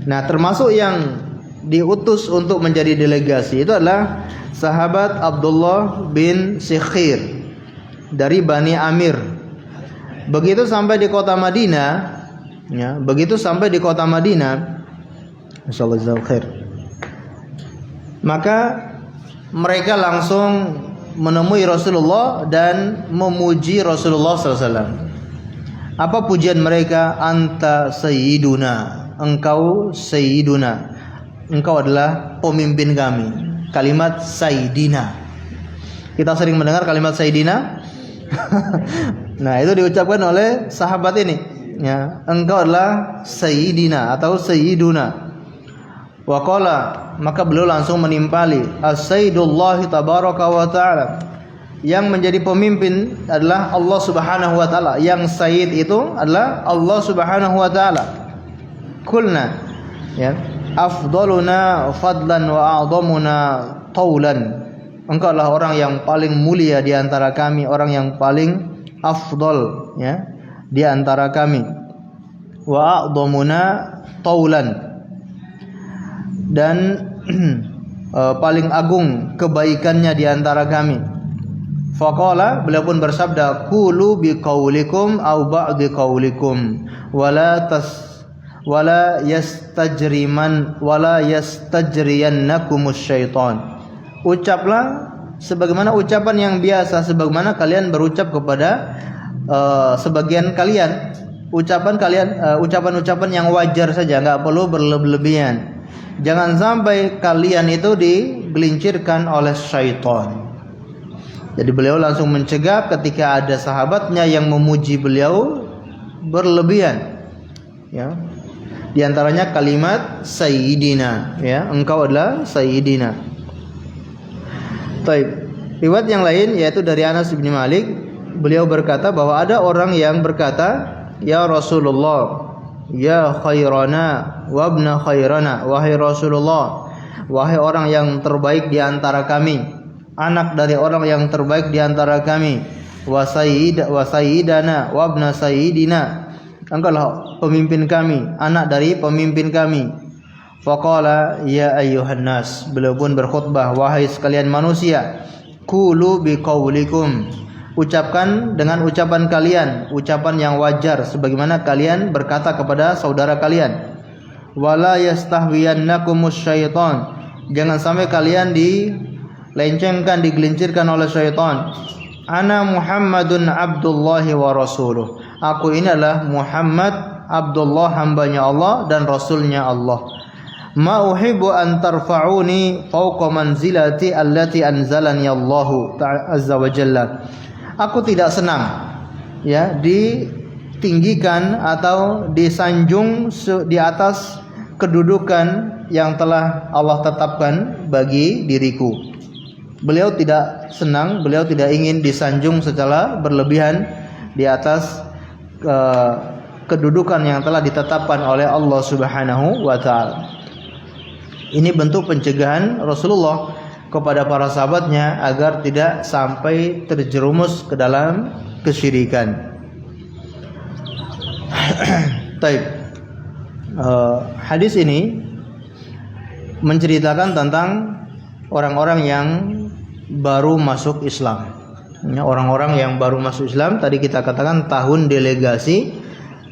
Nah, termasuk yang diutus untuk menjadi delegasi itu adalah sahabat Abdullah bin Sikhir dari Bani Amir. Begitu sampai di kota Madinah, ya, insyaallah jazakallahu khair, maka mereka langsung menemui Rasulullah dan memuji Rasulullah SAW. Apa pujian mereka? Anta sayyiduna, engkau sayyiduna, engkau adalah pemimpin kami. Kalimat sayyidina, kita sering mendengar kalimat sayyidina. Nah, itu diucapkan oleh sahabat ini, ya, engkau adalah sayyidina atau sayyiduna. Wa qala, maka beliau langsung menimpali, as-sayyidullahi tabaraka wa ta'ala, yang menjadi pemimpin adalah Allah Subhanahu wa taala. Yang sayyid itu adalah Allah Subhanahu wa taala. Kulna, ya, afdaluna fadlan wa a'dhamuna taulan. Engkau adalah orang yang paling mulia di antara kami, orang yang paling afdal, ya, di antara kami. Wa a'dhamuna taulan, dan paling agung kebaikannya di antara kami. Faqala, beliau pun bersabda, qulu biqaulikum aw ba'di qaulikum wala yastajriyannakumus syaitan. Ucaplah sebagaimana ucapan yang biasa, sebagaimana kalian berucap kepada sebagian kalian. Ucapan-ucapan yang wajar saja, enggak perlu berlebihan. Jangan sampai kalian itu digelincirkan oleh syaitan. Jadi beliau langsung mencegah ketika ada sahabatnya yang memuji beliau berlebihan, ya. Di antaranya kalimat sayyidina, ya, engkau adalah sayyidina. Baik. Riwayat yang lain yaitu dari Anas bin Malik, beliau berkata bahwa ada orang yang berkata, ya Rasulullah, ya khairana wa ibna khairana, wahai Rasulullah, wahai orang yang terbaik di antara kami, anak dari orang yang terbaik di antara kami, wa sayyidana wa ibna sayyidina, engkaulah pemimpin kami, anak dari pemimpin kami. Faqala ya ayyuhan nas, beliau pun berkhutbah, wahai sekalian manusia, qulu biqaulikum, ucapkan dengan ucapan kalian, ucapan yang wajar sebagaimana kalian berkata kepada saudara kalian. Wala yastahwiyannakumus syaitan, jangan sampai kalian dilencengkan, digelincirkan oleh syaitan. Ana Muhammadun Abdullahi wa rasuluh, aku ini adalah Muhammad, Abdullah, hambanya Allah dan rasulnya Allah. Ma uhibbu an tarfa'uni fawqa manzilati allati anzalani Allahu azza wa jalla. Aku tidak senang ya ditinggikan atau disanjung di atas kedudukan yang telah Allah tetapkan bagi diriku. Beliau tidak senang, beliau tidak ingin disanjung secara berlebihan di atas kedudukan yang telah ditetapkan oleh Allah Subhanahu wa taala. Ini bentuk pencegahan Rasulullah kepada para sahabatnya agar tidak sampai terjerumus ke dalam kesyirikan. Taib. Hadis ini menceritakan tentang orang-orang yang baru masuk Islam. Orang-orang yang baru masuk Islam, tadi kita katakan tahun delegasi,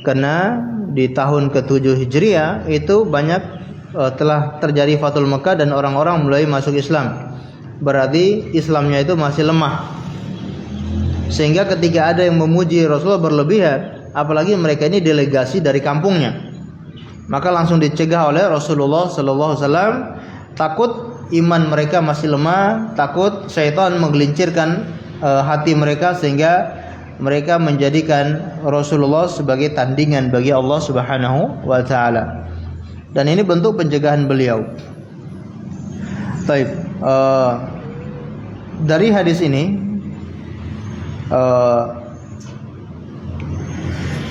karena di tahun ke-7 Hijriah itu banyak telah terjadi Fathul Mekah dan orang-orang mulai masuk Islam. Berarti Islamnya itu masih lemah. Sehingga ketika ada yang memuji Rasulullah berlebihan, apalagi mereka ini delegasi dari kampungnya, maka langsung dicegah oleh Rasulullah sallallahu alaihi wasallam. Takut iman mereka masih lemah, takut syaitan menggelincirkan hati mereka sehingga mereka menjadikan Rasulullah sebagai tandingan bagi Allah Subhanahu wa taala. Dan ini bentuk pencegahan beliau. Baik, dari hadis ini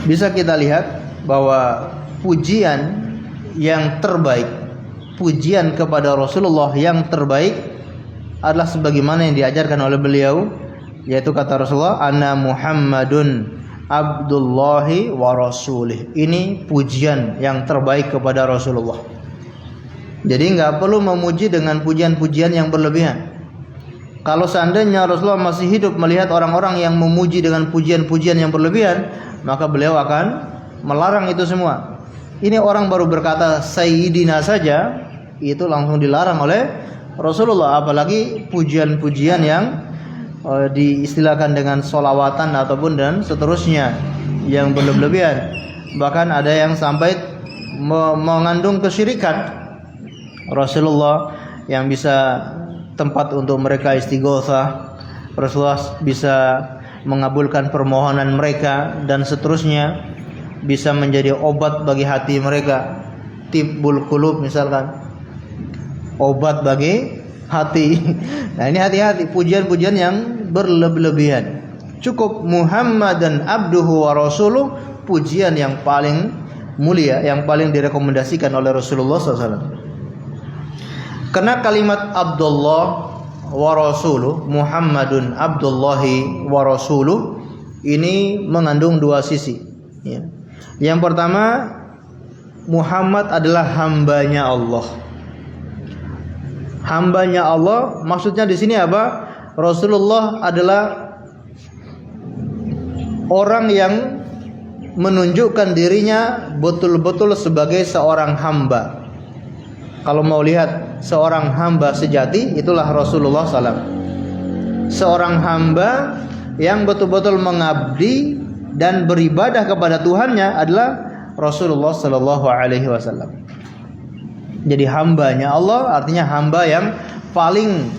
bisa kita lihat bahwa pujian yang terbaik, pujian kepada Rasulullah yang terbaik adalah sebagaimana yang diajarkan oleh beliau, yaitu kata Rasulullah, ana Muhammadun Abdullahi wa rasulih. Ini pujian yang terbaik kepada Rasulullah. Jadi enggak perlu memuji dengan pujian-pujian yang berlebihan. Kalau seandainya Rasulullah masih hidup melihat orang-orang yang memuji dengan pujian-pujian yang berlebihan, maka beliau akan melarang itu semua. Ini orang baru berkata Sayyidina saja, itu langsung dilarang oleh Rasulullah. Apalagi pujian-pujian yang diistilahkan dengan solawatan ataupun dan seterusnya yang berlebihan. Bahkan ada yang sampai mengandung kesyirikan. Rasulullah yang bisa tempat untuk mereka istighotsah, Rasulullah bisa mengabulkan permohonan mereka dan seterusnya, bisa menjadi obat bagi hati mereka. Tibbul qulub misalkan, obat bagi hati. Nah, ini hati-hati pujian-pujian yang berlebihan. Cukup Muhammadan abduhu wa rasuluh, pujian yang paling mulia, yang paling direkomendasikan oleh Rasulullah SAW. Karena kalimat Abdullah wa rasuluh, Muhammadun Abdullahi wa rasuluh, ini mengandung dua sisi ya. Yang pertama, Muhammad adalah hambanya Allah. Hambanya Allah, maksudnya di sini apa? Rasulullah adalah orang yang menunjukkan dirinya betul-betul sebagai seorang hamba. Kalau mau lihat seorang hamba sejati, itulah Rasulullah SAW. Seorang hamba yang betul-betul mengabdi dan beribadah kepada Tuhannya adalah Rasulullah SAW. Jadi hambanya Allah artinya hamba yang paling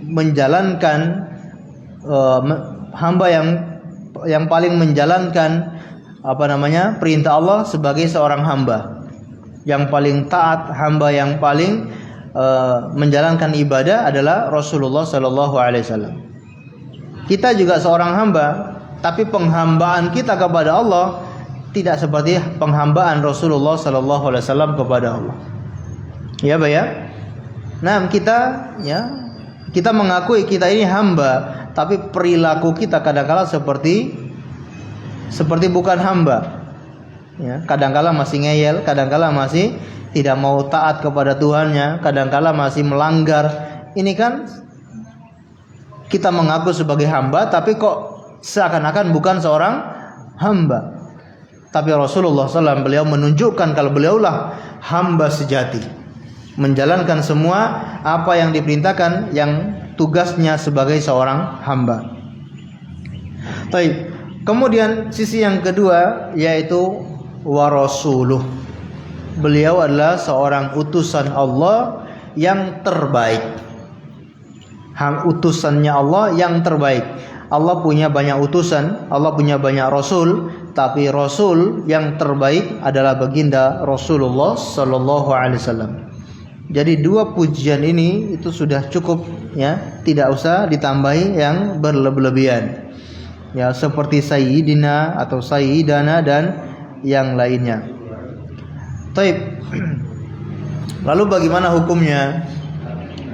menjalankan hamba yang paling menjalankan perintah Allah sebagai seorang hamba, yang paling taat, hamba yang paling menjalankan ibadah adalah Rasulullah sallallahu alaihi wasallam. Kita juga seorang hamba, tapi penghambaan kita kepada Allah tidak seperti penghambaan Rasulullah sallallahu alaihi wasallam kepada Allah. Ya, Pak ya. Nah, kita mengakui kita ini hamba, tapi perilaku kita kadang-kala seperti seperti bukan hamba. Ya, kadangkala masih ngeyel, kadangkala masih tidak mau taat kepada Tuhannya, kadangkala masih melanggar. Ini kan kita mengaku sebagai hamba, tapi kok seakan-akan bukan seorang hamba. Tapi Rasulullah SAW beliau menunjukkan kalau beliaulah hamba sejati, menjalankan semua apa yang diperintahkan, yang tugasnya sebagai seorang hamba. Baik. Kemudian sisi yang kedua yaitu wa rasuluh. Beliau adalah seorang utusan Allah yang terbaik. Utusannya Allah yang terbaik. Allah punya banyak utusan, Allah punya banyak rasul, tapi rasul yang terbaik adalah baginda Rasulullah sallallahu alaihi wasallam. Jadi dua pujian ini itu sudah cukup ya, tidak usah ditambahi yang berlebihan. Ya, seperti sayyidina atau sayyidana dan yang lainnya. Taib. Lalu bagaimana hukumnya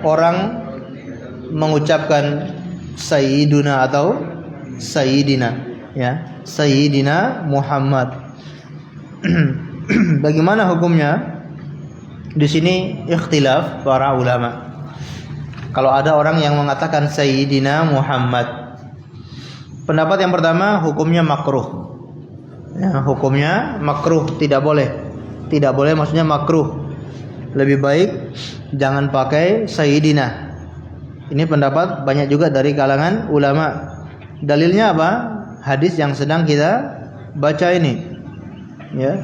orang mengucapkan sayyiduna atau sayyidina, ya, sayyidina Muhammad? Bagaimana hukumnya? Di sini ikhtilaf para ulama. Kalau ada orang yang mengatakan sayyidina Muhammad, pendapat yang pertama hukumnya makruh. Ya, hukumnya makruh, tidak boleh. Tidak boleh maksudnya makruh. Lebih baik jangan pakai sayyidina. Ini pendapat banyak juga dari kalangan ulama. Dalilnya apa? Hadis yang sedang kita baca ini. Ya.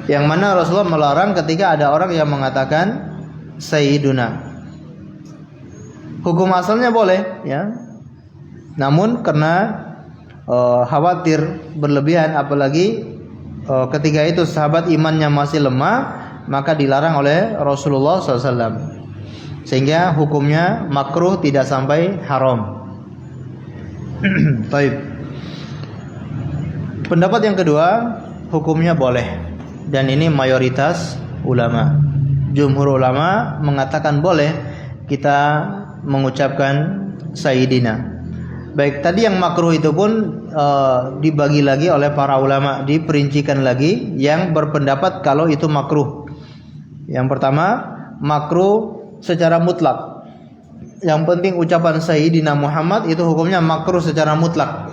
Yang mana Rasulullah melarang ketika ada orang yang mengatakan sayyiduna. Hukum asalnya boleh, ya. Namun karena khawatir berlebihan, apalagi ketika itu sahabat imannya masih lemah, maka dilarang oleh Rasulullah SAW. Sehingga hukumnya makruh, tidak sampai haram. Baik. Pendapat yang kedua, hukumnya boleh. Dan ini mayoritas ulama. Jumhur ulama mengatakan boleh kita mengucapkan sayyidina. Baik, tadi yang makruh itu pun dibagi lagi oleh para ulama, diperincikan lagi yang berpendapat kalau itu makruh. Yang pertama, makruh secara mutlak. Yang penting ucapan sayyidina Muhammad itu hukumnya makruh secara mutlak.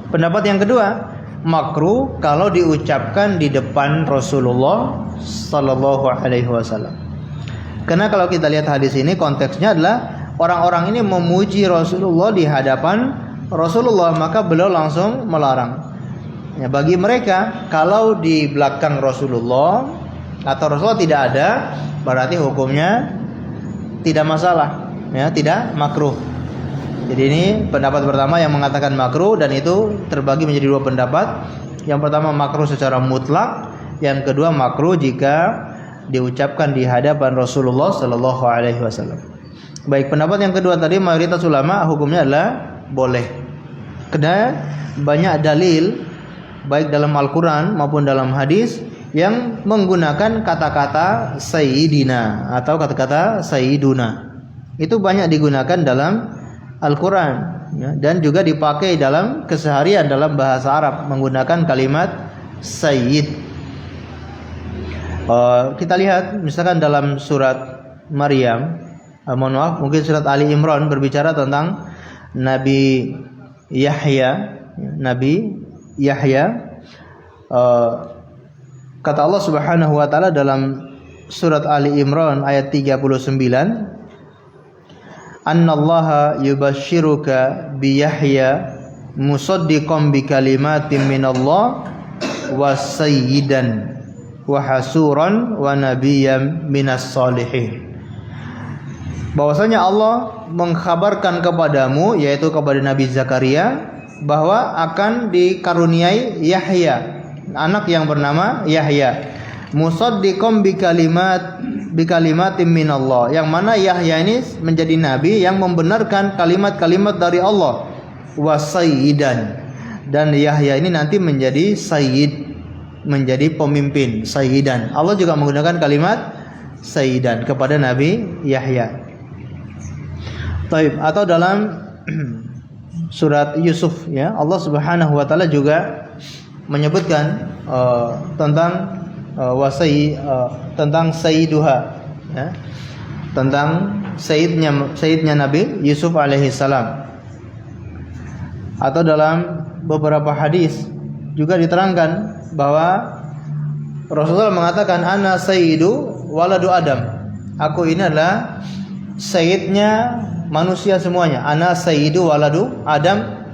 Pendapat yang kedua, makruh kalau diucapkan di depan Rasulullah sallallahu alaihi wasallam. Karena kalau kita lihat hadis ini, konteksnya adalah orang-orang ini memuji Rasulullah di hadapan Rasulullah, maka beliau langsung melarang. Ya, bagi mereka kalau di belakang Rasulullah atau Rasulullah tidak ada, berarti hukumnya tidak masalah, ya, tidak makruh. Jadi ini pendapat pertama yang mengatakan makruh, dan itu terbagi menjadi dua pendapat. Yang pertama makruh secara mutlak, yang kedua makruh jika diucapkan di hadapan Rasulullah sallallahu alaihi wasallam. Baik, pendapat yang kedua tadi mayoritas ulama hukumnya adalah boleh. Karena banyak dalil baik dalam Al-Qur'an maupun dalam hadis yang menggunakan kata-kata sayyidina atau kata-kata sayyiduna. Itu banyak digunakan dalam Al-Quran, ya, dan juga dipakai dalam keseharian dalam bahasa Arab menggunakan kalimat sayyid. Kita lihat misalkan dalam surat Maryam, mungkin surat Ali Imran berbicara tentang Nabi Yahya. Kata Allah Subhanahu wa taala dalam surat Ali Imran ayat 39, Annallaha yubashshiruka bi Yahya musaddiqan bi kalimatin minallah wa sayyidan wa hasuran wa nabiyyan minas salihin. Bahwasanya Allah mengkhabarkan kepadamu, yaitu kepada Nabi Zakaria, bahwa akan dikaruniai Yahya, anak yang bernama Yahya, musaddiqan bi kalimatin minallah, yang mana Yahya ini menjadi nabi yang membenarkan kalimat-kalimat dari Allah, wa sayyidan, dan Yahya ini nanti menjadi sayyid, menjadi pemimpin, sayyidan. Allah juga menggunakan kalimat sayyidan kepada Nabi Yahya. Taib. Atau dalam surat Yusuf ya, Allah Subhanahu wa taala juga menyebutkan tentang tentang sayyiduha ya, tentang sayyidnya Nabi Yusuf alaihi salam. Atau dalam beberapa hadis juga diterangkan bahwa Rasulullah mengatakan ana sayyidu waladu Adam. Aku ini adalah sayyidnya manusia semuanya. Ana sayyidu waladu Adam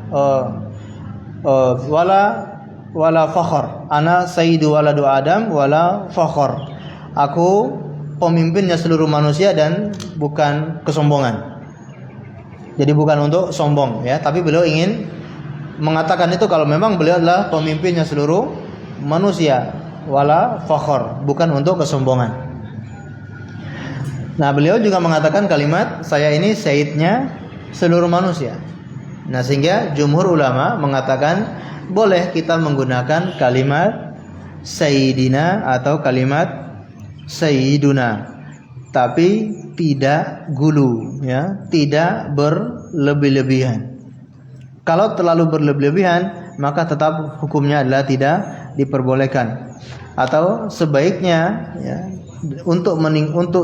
wala fakhr. Ana sayyidu waladu Adam wala fakhr. Aku pemimpinnya seluruh manusia dan bukan kesombongan. Jadi bukan untuk sombong ya, tapi beliau ingin mengatakan itu kalau memang beliau adalah pemimpinnya seluruh manusia, wala fakhr, bukan untuk kesombongan. Nah, beliau juga mengatakan kalimat saya ini sayyidnya seluruh manusia. Nah, sehingga jumhur ulama mengatakan boleh kita menggunakan kalimat sayyidina atau kalimat sayyiduna, tapi tidak gulu ya, tidak berlebih-lebihan. Kalau terlalu berlebih-lebihan maka tetap hukumnya adalah tidak diperbolehkan. Atau sebaiknya ya, untuk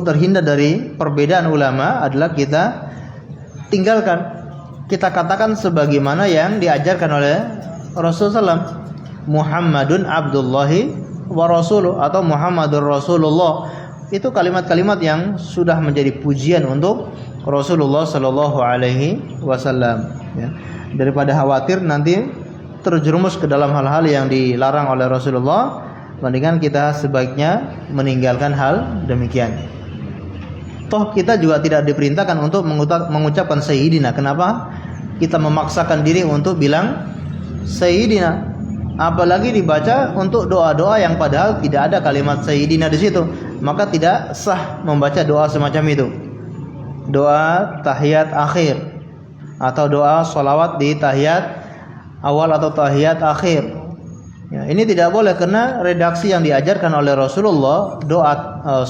terhindar dari perbedaan ulama adalah kita tinggalkan, kita katakan sebagaimana yang diajarkan oleh Rasulullah SAW, Muhammadun Abdullahi wa Rasuluh atau Muhammadur Rasulullah. Itu kalimat-kalimat yang sudah menjadi pujian untuk Rasulullah Sallallahu Alaihi Wasallam. Ya. Daripada khawatir nanti terjerumus ke dalam hal-hal yang dilarang oleh Rasulullah, mendingan kita sebaiknya meninggalkan hal demikian. Toh kita juga tidak diperintahkan untuk mengucapkan sayyidina. Kenapa kita memaksakan diri untuk bilang sayyidina? Apalagi dibaca untuk doa-doa yang padahal tidak ada kalimat sayyidina di situ, maka tidak sah membaca doa semacam itu. Doa tahiyat akhir atau doa sholawat di tahiyat awal atau tahiyat akhir. Ya, ini tidak boleh karena redaksi yang diajarkan oleh Rasulullah, doa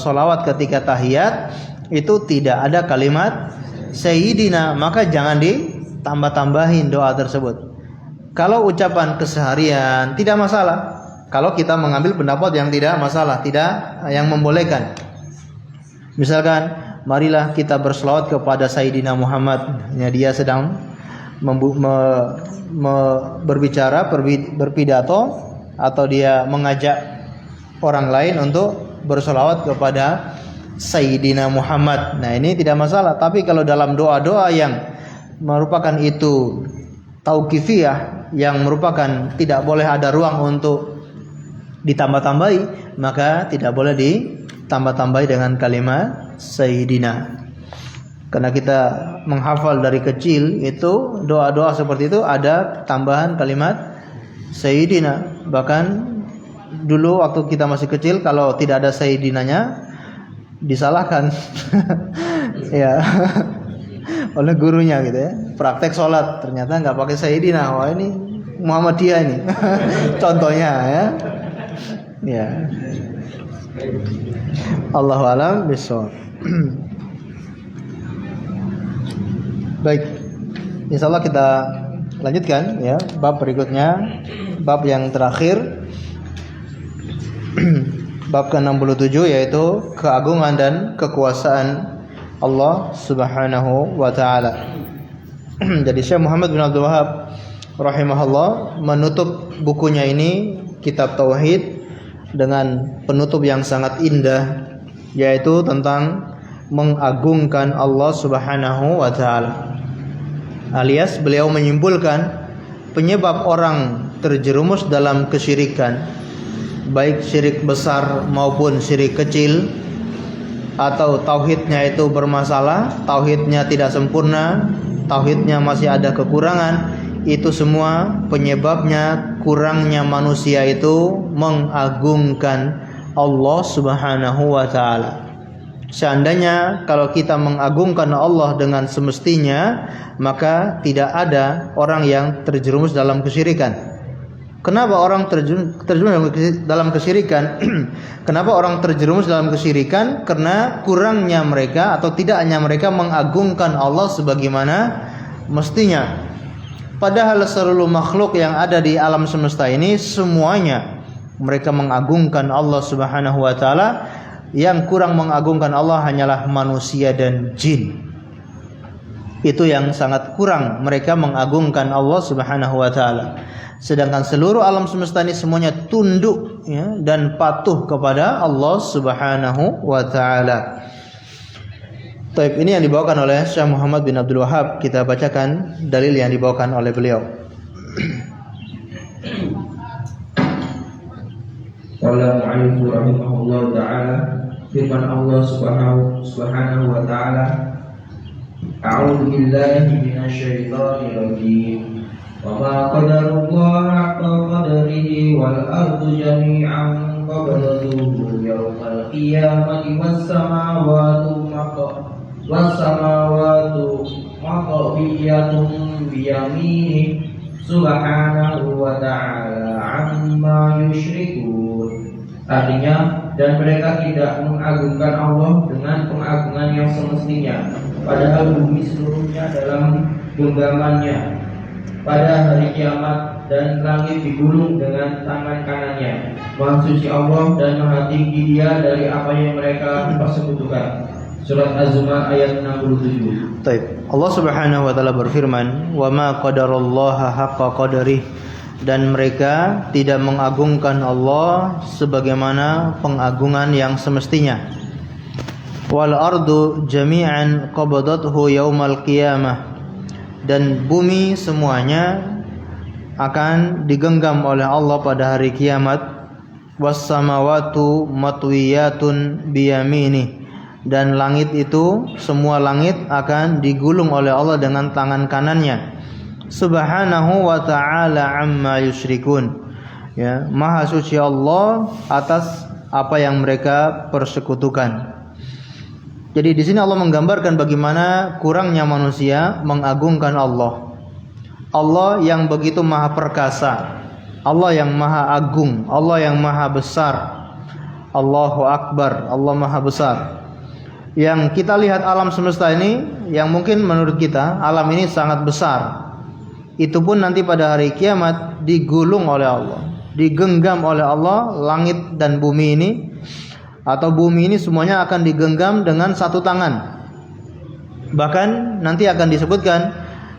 sholawat ketika tahiyat itu tidak ada kalimat sayyidina, maka jangan ditambah-tambahin doa tersebut. Kalau ucapan keseharian tidak masalah. Kalau kita mengambil pendapat yang tidak masalah, tidak yang membolehkan. Misalkan, marilah kita berselawat kepada Sayyidina Muhammad. Ya, dia sedang berpidato atau dia mengajak orang lain untuk berselawat kepada Sayyidina Muhammad. Nah, ini tidak masalah. Tapi kalau dalam doa-doa yang merupakan itu tauqifiyah, yang merupakan tidak boleh ada ruang untuk ditambah-tambahi, maka tidak boleh ditambah-tambahi dengan kalimat sayyidina. Karena kita menghafal dari kecil itu doa-doa seperti itu ada tambahan kalimat sayyidina. Bahkan dulu waktu kita masih kecil kalau tidak ada sayyidinanya disalahkan ya oleh gurunya gitu ya. Praktek sholat ternyata nggak pakai sayyidina, wah ini Muhammadiyah ini contohnya ya. Ya. Allahu a'lam bishawab. Baik, insyaallah kita lanjutkan ya bab berikutnya, bab yang terakhir. Bab ke-67 yaitu keagungan dan kekuasaan Allah Subhanahu wa taala. Jadi Syekh Muhammad bin Abdul Wahhab rahimahullah menutup bukunya ini, kitab tauhid, dengan penutup yang sangat indah, yaitu tentang mengagungkan Allah Subhanahu wa taala. Alias beliau menyimpulkan penyebab orang terjerumus dalam kesyirikan, baik syirik besar maupun syirik kecil, atau tauhidnya itu bermasalah, tauhidnya tidak sempurna, tauhidnya masih ada kekurangan, itu semua penyebabnya kurangnya manusia itu mengagungkan Allah Subhanahu wa taala. Seandainya kalau kita mengagungkan Allah dengan semestinya, maka tidak ada orang yang terjerumus dalam kesyirikan. Kenapa orang terjerumus dalam kesyirikan? Kenapa orang terjerumus dalam kesyirikan? Karena kurangnya mereka atau tidaknya mereka mengagungkan Allah sebagaimana mestinya. Padahal seluruh makhluk yang ada di alam semesta ini semuanya mereka mengagungkan Allah Subhanahu wa taala. Yang kurang mengagungkan Allah hanyalah manusia dan jin. Itu yang sangat kurang, mereka mengagungkan Allah Subhanahu wa taala. Sedangkan seluruh alam semesta ini semuanya tunduk ya, dan patuh kepada Allah Subhanahu wa taala. Baik, ini yang dibawakan oleh Syekh Muhammad bin Abdul Wahhab. Kita bacakan dalil yang dibawakan oleh beliau. Qala mu'allif rahimahullah ta'ala, firman Allah subhanahu wa ta'ala, a'udzu billahi minasyaitonir rajim. Wa ma qadarullaha haqqa qadrihi wal ardu jami'an qabdatuhu yawmal qiyamati was samawati maqbiyatun biyaminihi subhanahu wa ta'ala amma yusyrikun. Artinya, dan mereka tidak mengagungkan Allah dengan pengagungan yang semestinya, padahal bumi seluruhnya dalam genggamannya pada hari kiamat, dan langit digulung dengan tangan kanannya. Maha suci Allah dan maha tinggi Dia dari apa yang mereka persekutukan. Surat Az-Zumar ayat 67. Baik. Allah Subhanahu wa taala berfirman, "Wa ma qadarullaha haqqa qadrih." Dan mereka tidak mengagungkan Allah sebagaimana pengagungan yang semestinya. Wal ardu jami'an qabdathu yaumal qiyamah. Dan bumi semuanya akan digenggam oleh Allah pada hari kiamat. Was samawatu matwiyatun biyaminih. Dan langit itu, semua langit akan digulung oleh Allah dengan tangan kanannya. Subhanahu wa ta'ala amma yusyrikun. Ya, maha suci Allah atas apa yang mereka persekutukan. Jadi di sini Allah menggambarkan bagaimana kurangnya manusia mengagungkan Allah. Allah yang begitu maha perkasa, Allah yang maha agung, Allah yang maha besar. Allahu Akbar, Allah maha besar. Yang kita lihat alam semesta ini, yang mungkin menurut kita alam ini sangat besar, itu pun nanti pada hari kiamat digulung oleh Allah, digenggam oleh Allah, langit dan bumi ini, atau bumi ini semuanya akan digenggam dengan satu tangan. Bahkan nanti akan disebutkan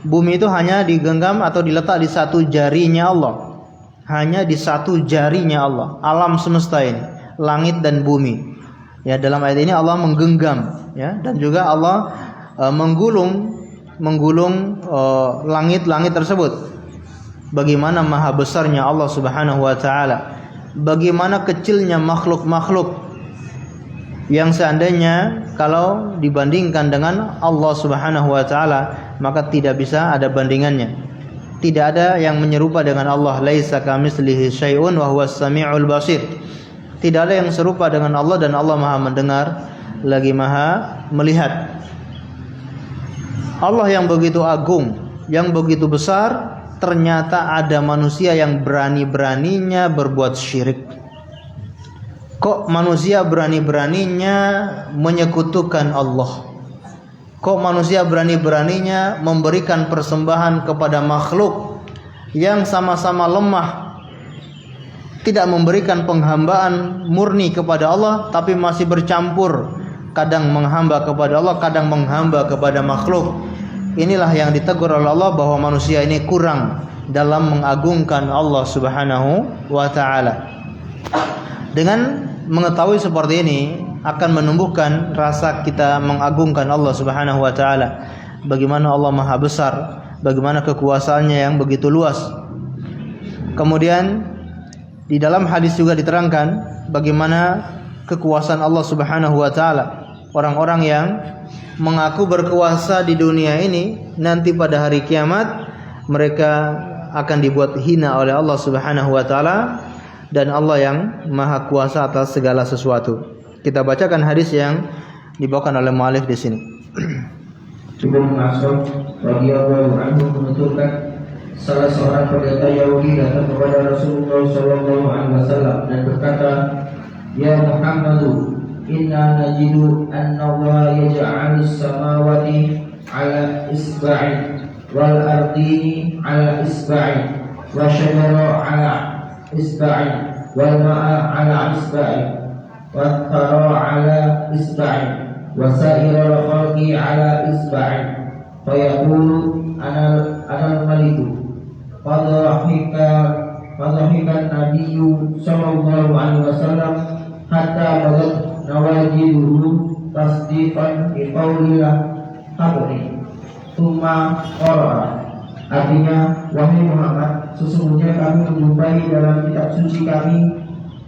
bumi itu hanya digenggam atau diletak di satu jarinya Allah, hanya di satu jarinya Allah. Alam semesta ini, langit dan bumi. Ya, dalam ayat ini Allah menggenggam, ya, dan juga Allah menggulung langit-langit tersebut. Bagaimana maha besarnya Allah Subhanahu wa taala, bagaimana kecilnya makhluk-makhluk yang seandainya kalau dibandingkan dengan Allah Subhanahu wa taala maka tidak bisa ada bandingannya. Tidak ada yang menyerupa dengan Allah. Laisa kamitslihi syai'un wa huwas samiul basir. Tidak ada yang serupa dengan Allah, dan Allah maha mendengar lagi maha melihat. Allah yang begitu agung, yang begitu besar, ternyata ada manusia yang berani-beraninya berbuat syirik. Kok manusia berani-beraninya menyekutukan Allah? Kok manusia berani-beraninya memberikan persembahan kepada makhluk yang sama-sama lemah, tidak memberikan penghambaan murni kepada Allah, tapi masih bercampur, kadang menghamba kepada Allah, kadang menghamba kepada makhluk. Inilah yang ditegur oleh Allah, bahwa manusia ini kurang dalam mengagungkan Allah Subhanahu wa taala. Dengan mengetahui seperti ini akan menumbuhkan rasa kita mengagungkan Allah Subhanahu wa taala. Bagaimana Allah maha besar, bagaimana kekuasaannya yang begitu luas. Kemudian di dalam hadis juga diterangkan bagaimana kekuasaan Allah Subhanahu wa taala. Orang-orang yang mengaku berkuasa di dunia ini, nanti pada hari kiamat mereka akan dibuat hina oleh Allah Subhanahu wa taala, dan Allah yang maha kuasa atas segala sesuatu. Kita bacakan hadis yang dibawakan oleh mu'allif di sini. Ibnu Mas'ud radhiyallahu anhu menuturkan, salah seorang pendeta Yahudi datang kepada Rasulullah sallallahu alaihi wasallam dan berkata, "Ya Muhammadu, inna najidu anna Allah yaj'alus samawati ala isba'i wal ardini ala isba'i wa syajara ala isba'i wal ma'a ala isba'i wa thara ala isba'i wa sa'ira khalqi ala isba'i fa yaqulu ana maliku fadhahika nabiyyu sallallahu alaihi wasallam hatta bagat nawajiduhu tasdiqan bi qawlihi habri summa qara. Artinya, wahai Muhammad, sesungguhnya kami menjumpai dalam kitab suci kami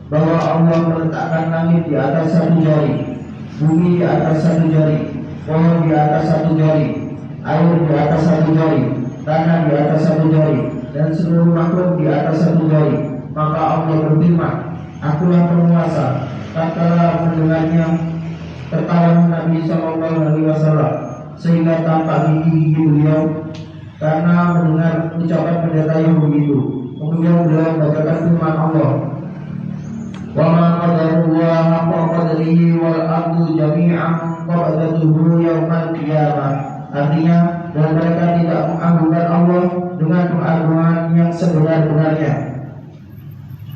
bahwa Allah meletakkan langit di atas satu jari, bumi di atas satu jari, pohon di atas satu jari, air di atas satu jari, tanah di atas satu jari, dan seluruh makhluk di atas satu jari. Maka Allah berfirman, Akulah penguasa. Tatkala mendengarnya tertawa Nabi Sallallahu Alaihi Wasallam sehingga tampak gigi beliau karena mendengar ucapan pendeta Yahudi itu. Kemudian beliau membacakan firman Allah, wa ma qadarullah haqqa qadrihi wal ardu jami'an qabdatuhu yaumal qiyamah. Artinya, dan mereka tidak mengagungkan Allah dengan pengagungan yang sebenar-benarnya,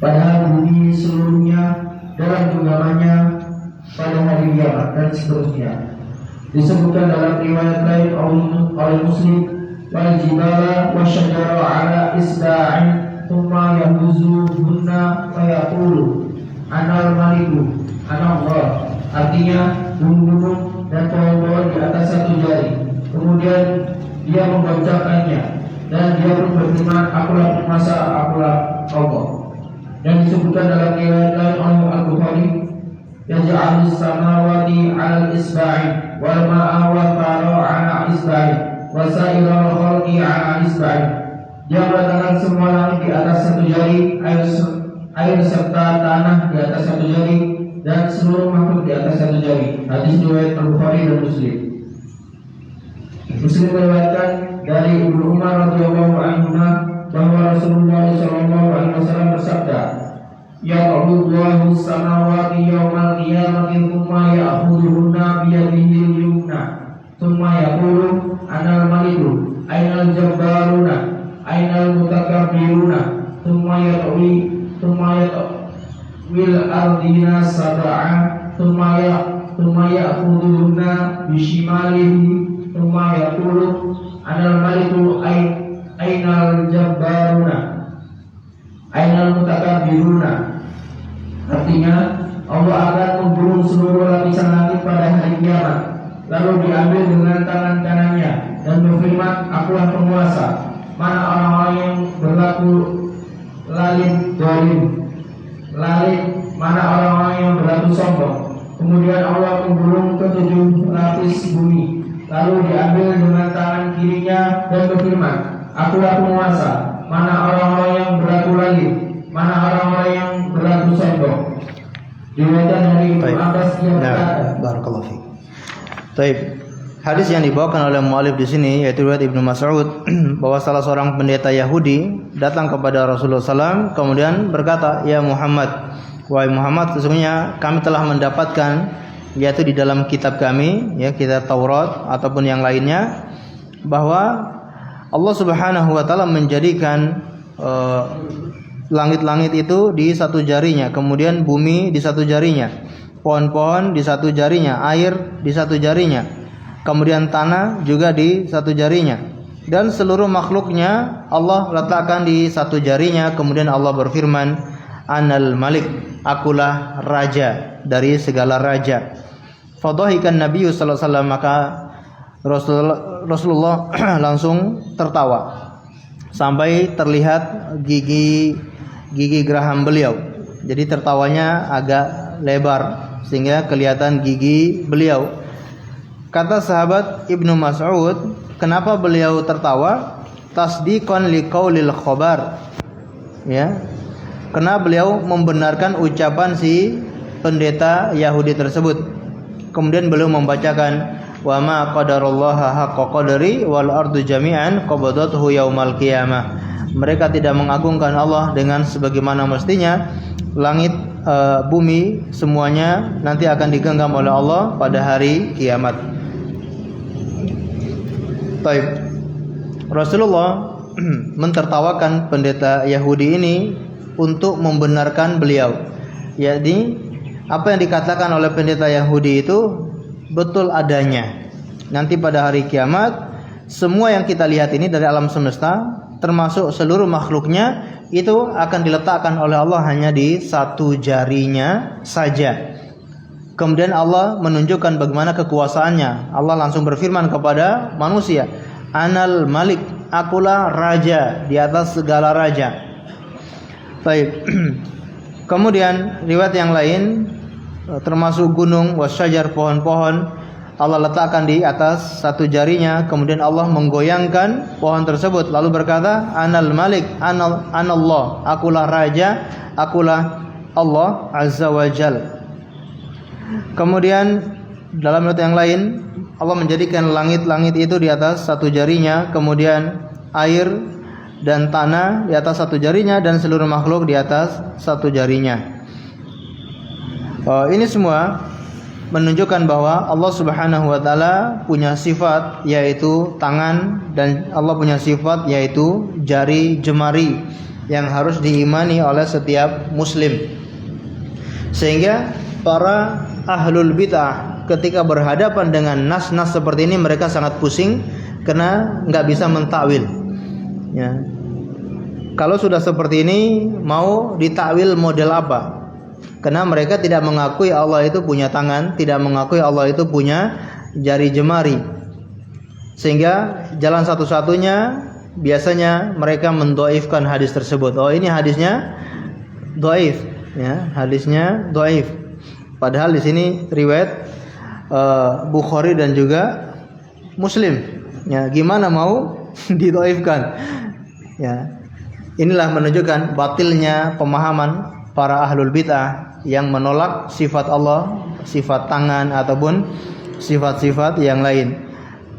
padahal bumi seluruhnya dalam genggamannya pada hari kiamat, dan seterusnya. Disebutkan dalam riwayat lain oleh Muslim, wal jibala wasyajara ala isba'in thumma yahuzuhunna wa yaqulu anal maliku anallah. Artinya, gunung-gunung dan pohon-pohon di atas satu jari. Kemudian dia membacakannya dan dia pun berfirman, Akulah penguasa, akulah Allah. Dan disebutkan dalam riwayat lain oleh Al-Bukhari, yaj'alus samawati 'alal isba'i wal ma'a wa tara 'ala isba'i wa sa'iral khalqi 'ala isba'i. Dia meletakkan semua langit di atas satu jari, air serta tanah di atas satu jari, dan seluruh makhluk di atas satu jari. Hadis riwayat Al-Bukhari dan Muslim. Muslim meriwayatkan dari Ibnu Umar radhiyallahu anhu bahwa Rasulullah sallallahu alaihi wasallam bersabda, Ya'khudullahu samawati yawmal qiyamati thumma ya'khudhuhunna biyadihi al-yumna thumma yaqulu anal maliku ainal jabbaruna ainal mutakabbiruna thumma yatawil ardina sab'a thumma ya'khudhuhunna bishimalihi thumma yaqulu anal maliku ainal jabbaruna ainal mutakabbiruna. Artinya, Allah akan memburung seluruh lapisan langit pada hari kiamat, lalu diambil dengan tangan kanannya dan berfirman, Akulah penguasa. Mana orang-orang yang berlaku lalim, mana orang-orang yang berlaku sombong. Kemudian Allah memburung ketujuh lapis bumi, lalu diambil dengan tangan kirinya dan berfirman, Akulah penguasa. Mana orang-orang yang berlaku lalim, mana orang-orang yang berlaku sombong. Diriwayatkan dari Ibnu Abbas yang berkata, barakallahu fiik. Baik. Hadis yang dibawakan oleh mu'alif di sini yaitu riwayat Ibnu Mas'ud bahwa salah seorang pendeta Yahudi datang kepada Rasulullah SAW kemudian berkata, Ya Muhammad, wahai Muhammad, sesungguhnya kami telah mendapatkan yaitu di dalam kitab kami, ya kitab Taurat ataupun yang lainnya, bahwa Allah Subhanahu wa taala menjadikan langit-langit itu di satu jarinya, kemudian bumi di satu jarinya, pohon-pohon di satu jarinya, air di satu jarinya, kemudian tanah juga di satu jarinya, dan seluruh makhluknya Allah letakkan di satu jarinya. Kemudian Allah berfirman, Anal Malik, akulah raja dari segala raja. Fadhahikan Nabi sallallahu alaihi wasallam, maka Rasulullah langsung tertawa sampai terlihat gigi geraham beliau. Jadi tertawanya agak lebar sehingga kelihatan gigi beliau. Kata sahabat Ibnu Mas'ud, kenapa beliau tertawa? Tasdiqan liqaulil khabar. Ya. Karena beliau membenarkan ucapan si pendeta Yahudi tersebut. Kemudian beliau membacakan wa ma qadarullaha haqqa qadri wal ardu jami'an qabdatuhu yaumal qiyamah. Mereka tidak mengagungkan Allah dengan sebagaimana mestinya. Langit, bumi semuanya nanti akan digenggam oleh Allah pada hari kiamat. Baik. Rasulullah mentertawakan pendeta Yahudi ini untuk membenarkan beliau. Jadi apa yang dikatakan oleh pendeta Yahudi itu betul adanya. Nanti pada hari kiamat semua yang kita lihat ini dari alam semesta, termasuk seluruh makhluknya, itu akan diletakkan oleh Allah hanya di satu jarinya saja. Kemudian Allah menunjukkan bagaimana kekuasaannya. Allah langsung berfirman kepada manusia, Anal Malik, akulah raja di atas segala raja. Baik. Kemudian riwayat yang lain termasuk gunung wasyajar, pohon-pohon, Allah letakkan di atas satu jarinya. Kemudian Allah menggoyangkan pohon tersebut lalu berkata, Anal Malik, Anallah, akulah raja, akulah Allah Azza wa Jal. Kemudian dalam ayat yang lain Allah menjadikan langit-langit itu di atas satu jarinya, kemudian air dan tanah di atas satu jarinya, dan seluruh makhluk di atas satu jarinya. Ini semua menunjukkan bahwa Allah Subhanahu wa taala punya sifat yaitu tangan, dan Allah punya sifat yaitu jari jemari yang harus diimani oleh setiap muslim. Sehingga para ahlul bid'ah ketika berhadapan dengan nas-nas seperti ini mereka sangat pusing karena nggak bisa mentakwil. Ya. Kalau sudah seperti ini mau ditakwil model apa? Karena mereka tidak mengakui Allah itu punya tangan, tidak mengakui Allah itu punya jari jemari. Sehingga jalan satu-satunya biasanya mereka mendoifkan hadis tersebut. Oh, ini hadisnya doif, ya, hadisnya doif. Padahal di sini riwayat Bukhari dan juga Muslim. Ya, gimana mau didoifkan? Ya, inilah menunjukkan batilnya pemahaman para ahlul bid'ah yang menolak sifat Allah, sifat tangan ataupun sifat-sifat yang lain.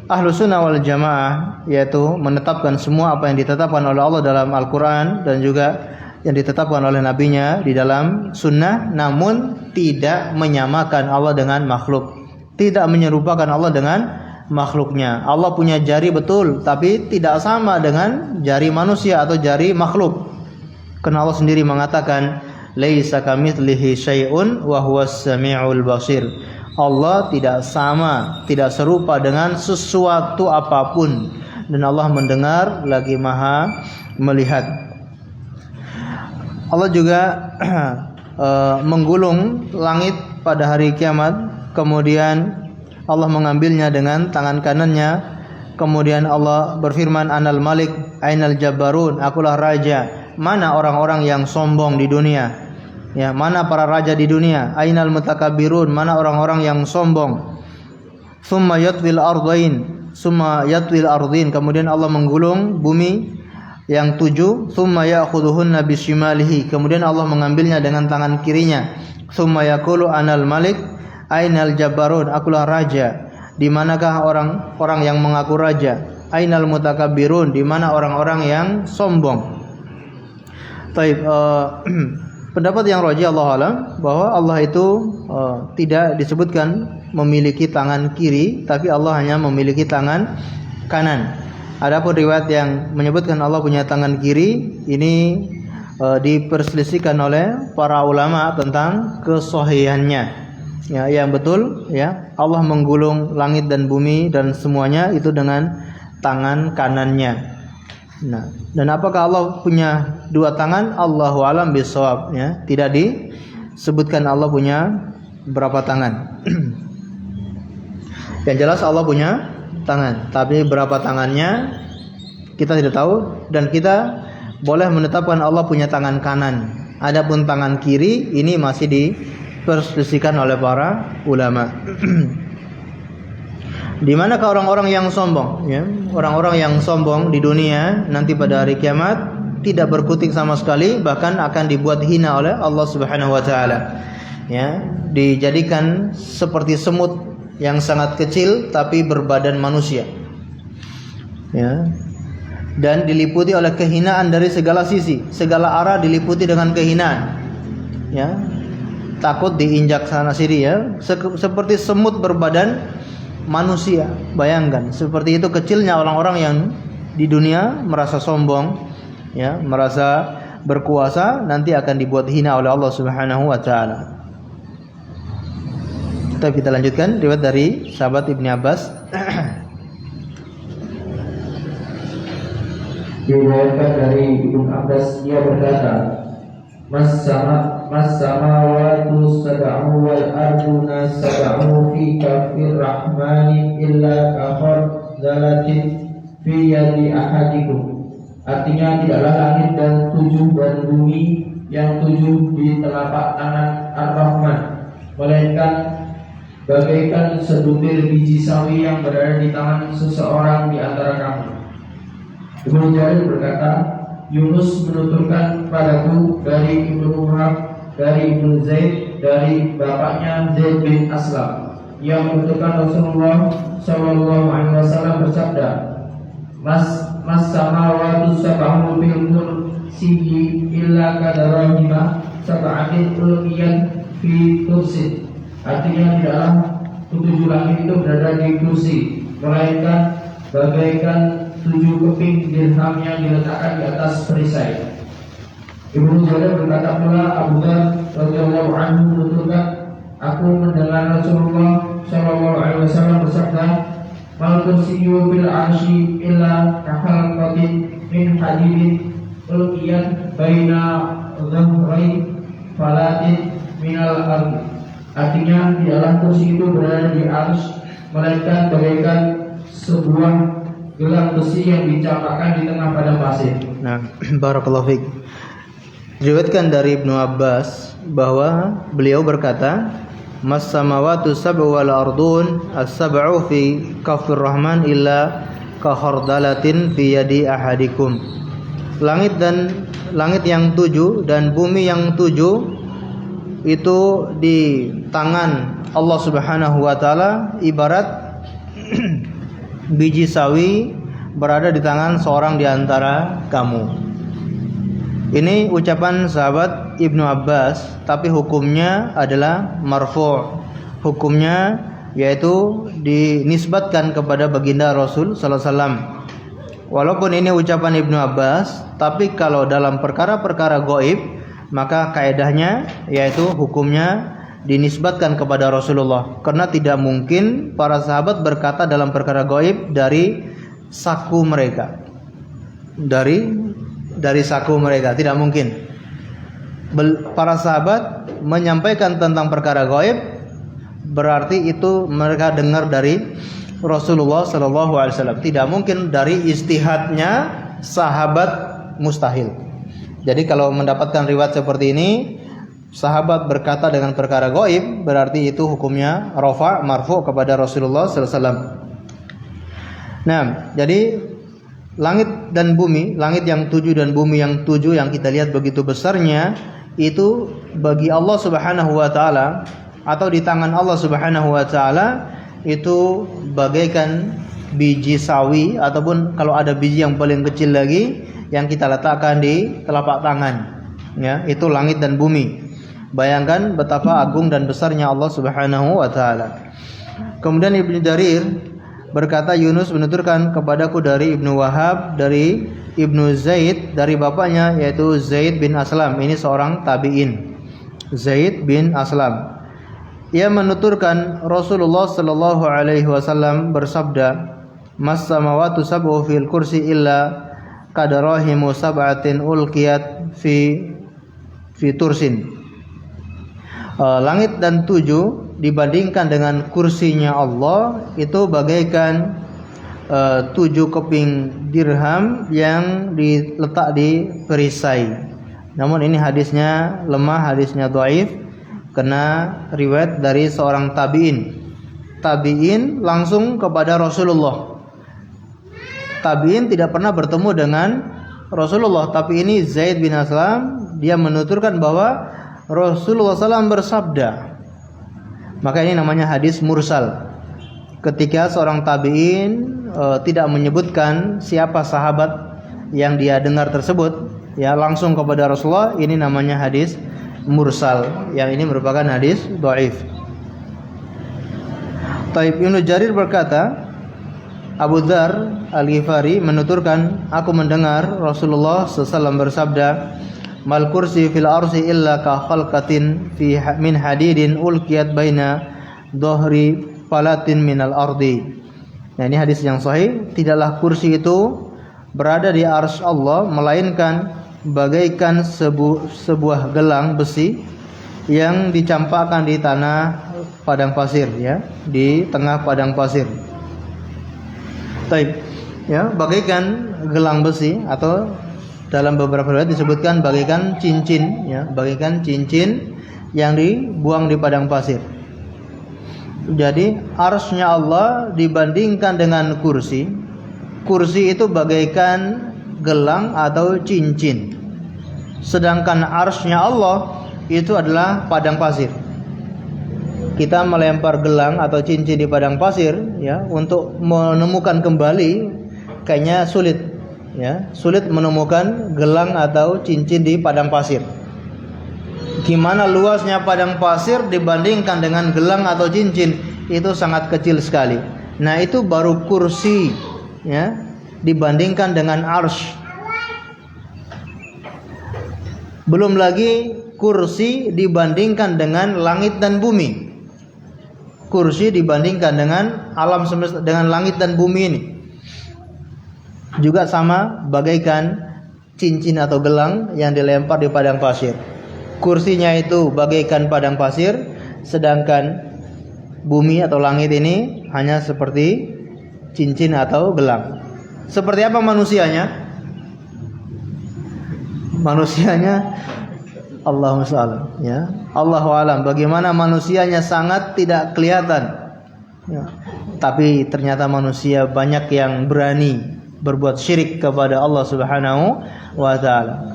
Ahlus sunnah wal jamaah yaitu menetapkan semua apa yang ditetapkan oleh Allah dalam Al-Quran dan juga yang ditetapkan oleh nabinya di dalam sunnah, namun tidak menyamakan Allah dengan makhluk, tidak menyerupakan Allah dengan makhluknya. Allah punya jari betul, tapi tidak sama dengan jari manusia atau jari makhluk. Karena Allah sendiri mengatakan laisa kamitslihi syai'un wa huwas samiul basir. Allah tidak sama, tidak serupa dengan sesuatu apapun, dan Allah mendengar lagi Maha melihat. Allah juga menggulung langit pada hari kiamat, kemudian Allah mengambilnya dengan tangan kanannya. Kemudian Allah berfirman, Anal Malik, Ainal Jabbarun, akulah raja. Mana orang-orang yang sombong di dunia? Ya, mana para raja di dunia? Ainal Mutakabbirun, mana orang-orang yang sombong? Summa yatwil ardain, summa yatwil ardin. Kemudian Allah menggulung bumi yang 7. Summa ya'khudhuhunna bishimalihi. Kemudian Allah mengambilnya dengan tangan kirinya. Summa yaqulu Anal Malik, Ainal Jabbarun, akulah raja. Di manakah orang-orang yang mengaku raja? Ainal Mutakabbirun, di mana orang-orang yang sombong? Taib. Pendapat yang rajih Allah alam bahwa Allah itu tidak disebutkan memiliki tangan kiri, tapi Allah hanya memiliki tangan kanan. Adapun riwayat yang menyebutkan Allah punya tangan kiri ini diperselisihkan oleh para ulama tentang kesahihannya. Ya, yang betul ya, Allah menggulung langit dan bumi dan semuanya itu dengan tangan kanannya. Nah, dan apakah Allah punya dua tangan? Allahu a'lam bishawab, ya. Tidak disebutkan Allah punya berapa tangan. Yang jelas Allah punya tangan, tapi berapa tangannya kita tidak tahu, dan kita boleh menetapkan Allah punya tangan kanan. Adapun tangan kiri ini masih diperselisihkan oleh para ulama. Di manakah orang-orang yang sombong? Ya, orang-orang yang sombong di dunia nanti pada hari kiamat tidak berkutik sama sekali, bahkan akan dibuat hina oleh Allah Subhanahu wa taala. Ya, dijadikan seperti semut yang sangat kecil tapi berbadan manusia. Ya. Dan diliputi oleh kehinaan dari segala sisi, segala arah diliputi dengan kehinaan. Ya. Takut diinjak sana sini, ya. Seperti semut berbadan manusia. Bayangkan, seperti itu kecilnya orang-orang yang di dunia merasa sombong, ya, merasa berkuasa, nanti akan dibuat hina oleh Allah Subhanahu wa taala. Kita lanjutkan riwayat dari sahabat Ibnu Abbas. Diriwayatkan dari Ibnu Abbas, dia berkata, Mas samawatu sab'u wal arduna sab'u fi kafir rahmani illa kakhardalatin fi yadi ahadikum. Artinya, tidaklah langit dan 7 dan bumi yang 7 di telapak tangan Ar-Rahman, melainkan bagaikan sebutir biji sawi yang berada di tangan seseorang di antara kamu. Ibnu Jarir berkata, Yunus menuturkan padaku dari Ibnu Wahab, dari Ibnu Zaid, dari bapaknya Zaid bin Aslam, yang menuturkan Rasulullah Shallallahu Alaihi Wasallam bersabda, Mas samawatu sab'u fil kursiyyi illa kadarahima sab'atin ulqiyan fi kursi. Artinya, tidaklah 7 langit itu berada di kursi, melainkan bagaikan 7 keping dirham yang diletakkan di atas perisai. Ibnu Jarir berkata pula, Abu Dzar radhiyallahu anhu menuturkan, aku mendengar Rasulullah Shallallahu Alaihi Wasallam bersabda, Mal kursiyyu fil arsy illa kahalqatin min hadidin ulqiyan baina dhahrai falatin minal ardh. Artinya, tidaklah kursi itu berada di arsy, melainkan bagaikan sebuah gelang besi yang dicampakkan di tengah padang pasir. Nah, barakallahu fiik. Diriwayatkan dari Ibnu Abbas bahwa beliau berkata, Mas samawatu sab'u wal ardun as-sab'u fi kafir rahman illa kahardalatin fi yadi ahadikum. Langit yang 7 dan bumi yang 7 itu di tangan Allah Subhanahu wa taala ibarat biji sawi berada di tangan seorang di antara kamu. Ini ucapan sahabat Ibnu Abbas, tapi hukumnya adalah marfu'. Hukumnya yaitu dinisbatkan kepada baginda Rasul sallallahu alaihi wasallam. Walaupun ini ucapan Ibnu Abbas, tapi kalau dalam perkara-perkara gaib, maka kaidahnya yaitu hukumnya dinisbatkan kepada Rasulullah, karena tidak mungkin para sahabat berkata dalam perkara gaib dari saku mereka, dari saku mereka, tidak mungkin. Para sahabat menyampaikan tentang perkara gaib, berarti itu mereka dengar dari Rasulullah Sallallahu Alaihi Wasallam. Tidak mungkin dari istihadnya sahabat, mustahil. Jadi kalau mendapatkan riwayat seperti ini, sahabat berkata dengan perkara gaib, berarti itu hukumnya rafa', marfu' kepada Rasulullah sallallahu alaihi wasallam. Nah, jadi langit dan bumi, langit yang 7 dan bumi yang 7 yang kita lihat begitu besarnya, itu bagi Allah Subhanahu wa taala atau di tangan Allah Subhanahu wa taala itu bagaikan biji sawi, ataupun kalau ada biji yang paling kecil lagi yang kita letakkan di telapak tangan, ya, itu langit dan bumi. Bayangkan betapa agung dan besarnya Allah Subhanahu wa taala. Kemudian Ibnu Jarir berkata, Yunus menuturkan kepadaku dari Ibnu Wahab, dari Ibnu Zaid, dari bapaknya yaitu Zaid bin Aslam. Ini seorang tabi'in, Zaid bin Aslam. Ia menuturkan Rasulullah sallallahu alaihi wasallam bersabda, Mas samawatu sab'u fil kursi illa kadarahimu sab'atin ulqiyat fi tursin. Langit dan 7 dibandingkan dengan kursinya Allah itu bagaikan 7 keping dirham yang diletak di perisai. Namun ini hadisnya lemah, hadisnya dhaif, karena riwayat dari seorang tabi'in. Tabi'in langsung kepada Rasulullah. Tabi'in tidak pernah bertemu dengan Rasulullah, tapi ini Zaid bin Aslam, dia menuturkan bahwa Rasulullah SAW bersabda. Maka ini namanya hadis mursal. Ketika seorang tabi'in tidak menyebutkan siapa sahabat yang dia dengar tersebut, ya, langsung kepada Rasulullah, ini namanya hadis mursal. Yang ini merupakan hadis dhaif. Taib Ibnu Jarir berkata, Abu Dzar Al-Ghifari menuturkan, aku mendengar Rasulullah SAW bersabda, mal kursi fil arsi illa ka khalqatin min hadidin ulqiyat baina dhahri falatin minal ardi. Nah, ini hadis yang sahih. Tidaklah kursi itu berada di arsy Allah melainkan bagaikan sebuah gelang besi yang dicampakkan di tanah padang pasir, ya, di tengah padang pasir. Baik, ya, bagaikan gelang besi, atau dalam beberapa riwayat disebutkan bagaikan cincin, ya, bagaikan cincin yang dibuang di padang pasir. Jadi arsy-Nya Allah dibandingkan dengan kursi, kursi itu bagaikan gelang atau cincin. Sedangkan arsy-Nya Allah itu adalah padang pasir. Kita melempar gelang atau cincin di padang pasir, ya, untuk menemukan kembali kayaknya sulit, ya, sulit menemukan gelang atau cincin di padang pasir. Gimana luasnya padang pasir dibandingkan dengan gelang atau cincin, itu sangat kecil sekali. Nah, itu baru kursi, ya, dibandingkan dengan arsy. Belum lagi kursi dibandingkan dengan langit dan bumi. Kursi dibandingkan dengan alam semesta, dengan langit dan bumi ini juga sama bagaikan cincin atau gelang yang dilempar di padang pasir. Kursinya itu bagaikan padang pasir, sedangkan bumi atau langit ini hanya seperti cincin atau gelang. Seperti apa manusianya? Manusianya Allahu a'lam, ya. Allahu a'lam bagaimana manusianya sangat tidak kelihatan. Ya. Tapi ternyata manusia banyak yang berani berbuat syirik kepada Allah Subhanahu wa taala.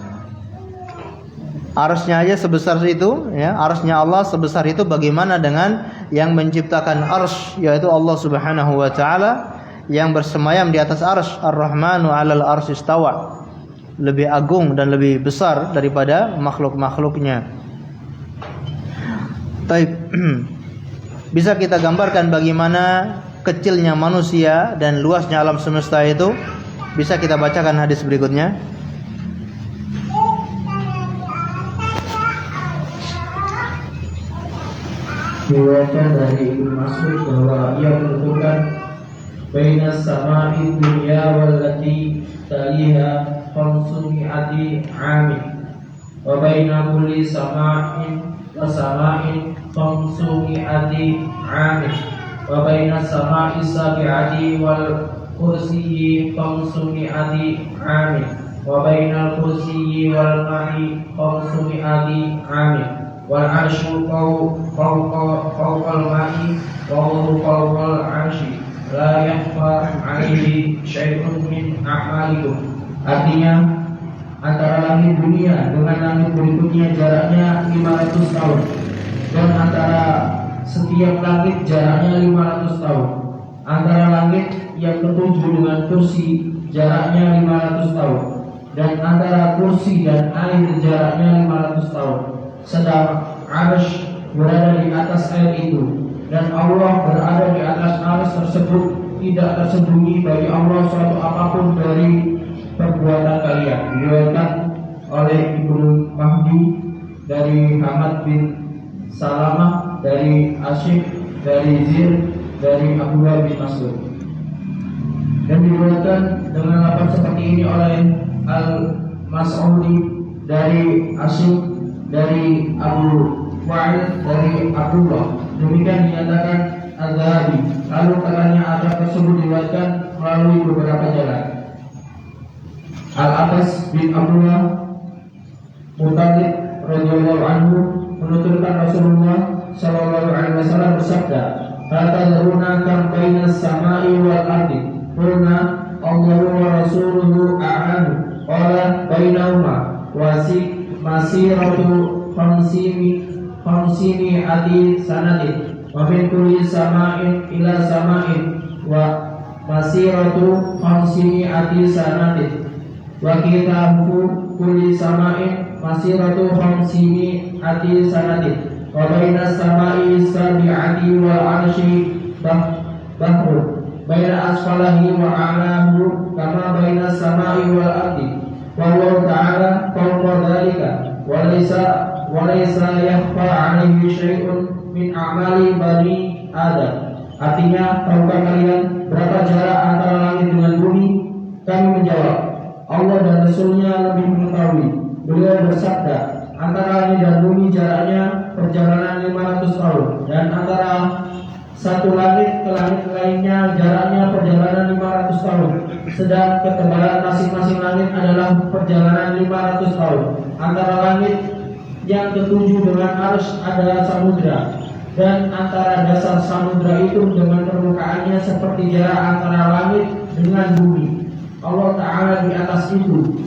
Arsy-Nya aja sebesar itu, ya. Arsy-Nya Allah sebesar itu, bagaimana dengan yang menciptakan arsy, yaitu Allah Subhanahu wa taala yang bersemayam di atas arsy. Ar-Rahmanu 'alal arsy istawa. Lebih agung dan lebih besar daripada makhluk-makhluknya. Baik. Bisa kita gambarkan bagaimana kecilnya manusia dan luasnya alam semesta itu. Bisa kita bacakan hadis berikutnya. Diriwayatkan dari Ibnu Mas'ud bahwa ia menuturkan, baina sama'i dunya wallati taliha khamsumi'ati 'amin wa baina kulli sama'in wa sama'in khamsumi'ati 'amin wa baina sama'i sabi'ati wal kursiyyi khamsumi'ati 'amin wa bainal kursiyyi wal ma'i khamsumi'ati 'amin wal 'arsyu fawqal ma'i wa huwa fawqal 'arsyi la yakhfa 'alaihi syai'un min a'malikum. Artinya, antara langit dunia dengan langit berikutnya jaraknya 500 tahun, dan antara setiap langit jaraknya 500 tahun. Antara langit yang ketujuh dengan kursi jaraknya 500 tahun, dan antara kursi dan air jaraknya 500 tahun. Sedang arsy berada di atas air itu, dan Allah berada di atas arsy tersebut. Tidak tersembunyi bagi Allah suatu apapun dari perbuatan kalian. Diriwayatkan oleh Ibnu Mahdi dari Hamad bin Salamah, dari Asyik, dari Zir, dari Abdullah bin Mas'ud. Dan diriwayatkan dengan lafaz seperti ini oleh Al-Mas'udi dari Asyik, dari Abu Wa'il, dari Abdullah. Demikian dinyatakan Al-Zahabi. Lalu katanya ada tersebut diriwayatkan melalui beberapa jalan. Al-Abbas bin Abdullah Muttalib radhiyallahu anhu menuturkan Rasulullah sallallahu alaihi wasallam bersabda, "Fatadruna kam bainas samai wal ardi?" Qulna Allahu wa rasuluhu a'lam. Qala bainahuma masiratu khamsini adi sanatin wa min kulli sama'in ila sama'in wa masiratu khamsini adi sanatin wa kitabu kulli sama'in masiratu khamsini adi sanatin wa baina sama'i sabi'ati wal arshi bahru baina asfalihi wa a'lahu kama baina as-sama'i wal ardi. Wallahu ta'ala fawqa dzalika wa laysa yakhfa 'alaihi syai'un min a'mali bani Adam. Artinya, tahukah kalian berapa jarak antara langit dengan bumi? Kami menjawab, Allah dan Rasulnya lebih mengetahui. Beliau bersabda, antara langit dan bumi jaraknya perjalanan 500 tahun, dan antara satu langit ke langit lainnya jaraknya perjalanan 500 tahun. Sedang ketebalan masing-masing langit adalah perjalanan 500 tahun. Antara langit yang ketujuh dengan arus adalah samudra, dan antara dasar samudra itu dengan permukaannya seperti jarak antara langit dengan bumi. Allah Ta'ala di atas itu.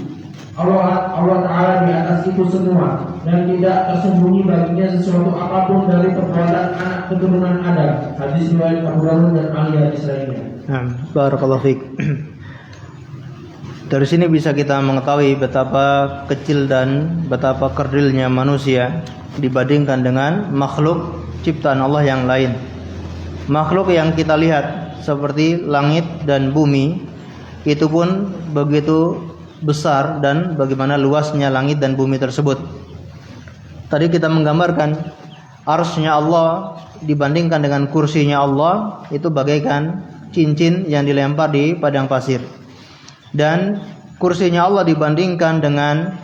Allah Ta'ala di atas itu semua, dan tidak tersembunyi baginya sesuatu apapun dari perbuatan anak keturunan Adam. Hadis riwayat Abu Dawud dan ahli hadis lainnya. Barakallahu fiik. Dari sini bisa kita mengetahui betapa kecil dan betapa kerdilnya manusia dibandingkan dengan makhluk ciptaan Allah yang lain. Makhluk yang kita lihat seperti langit dan bumi itu pun begitu besar dan bagaimana luasnya langit dan bumi tersebut. Tadi kita menggambarkan arsy-Nya Allah dibandingkan dengan kursinya Allah itu bagaikan cincin yang dilempar di padang pasir. Dan kursinya Allah dibandingkan dengan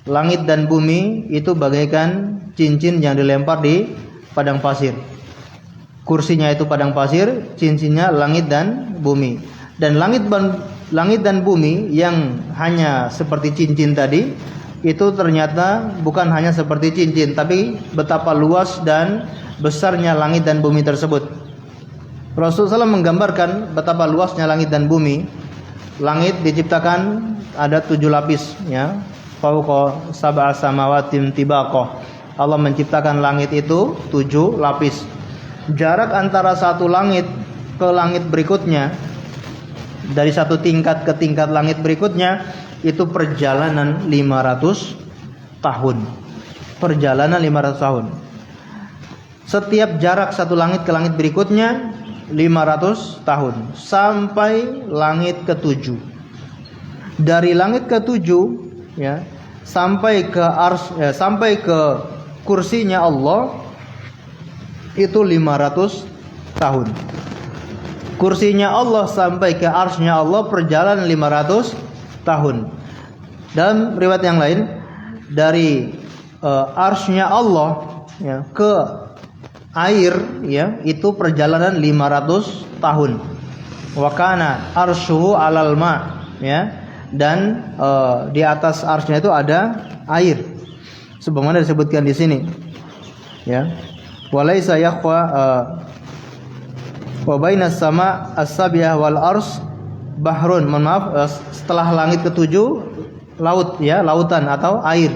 langit dan bumi itu bagaikan cincin yang dilempar di padang pasir. Kursinya itu padang pasir, cincinnya langit dan bumi. Dan langit dan bumi yang hanya seperti cincin tadi itu ternyata bukan hanya seperti cincin, tapi betapa luas dan besarnya langit dan bumi tersebut. Rasulullah SAW menggambarkan betapa luasnya langit dan bumi. Langit diciptakan ada 7 lapis, ya. Fauqa sab'a samawatin tibaqa. Allah menciptakan langit itu 7 lapis. Jarak antara satu langit ke langit berikutnya, dari satu tingkat ke tingkat langit berikutnya, itu perjalanan 500 tahun. Perjalanan 500 tahun. Setiap jarak satu langit ke langit berikutnya 500 tahun sampai langit ke-7. Dari langit ke-7, ya, sampai ke kursinya Allah itu 500 tahun. Kursinya Allah sampai ke arsy-Nya Allah perjalanan 500 tahun. Dalam riwayat yang lain, dari arsy-Nya Allah, ya, ke air, ya, itu perjalanan 500 tahun. Wa kana arshuhu 'alal ma', ya, dan di atas arsy-Nya itu ada air. Sebagaimana disebutkan di sini, ya. Walaysa yakhfa wa bainas sama as-sabiah wal ars bahrun. Setelah langit ke-7 laut, ya, lautan atau air,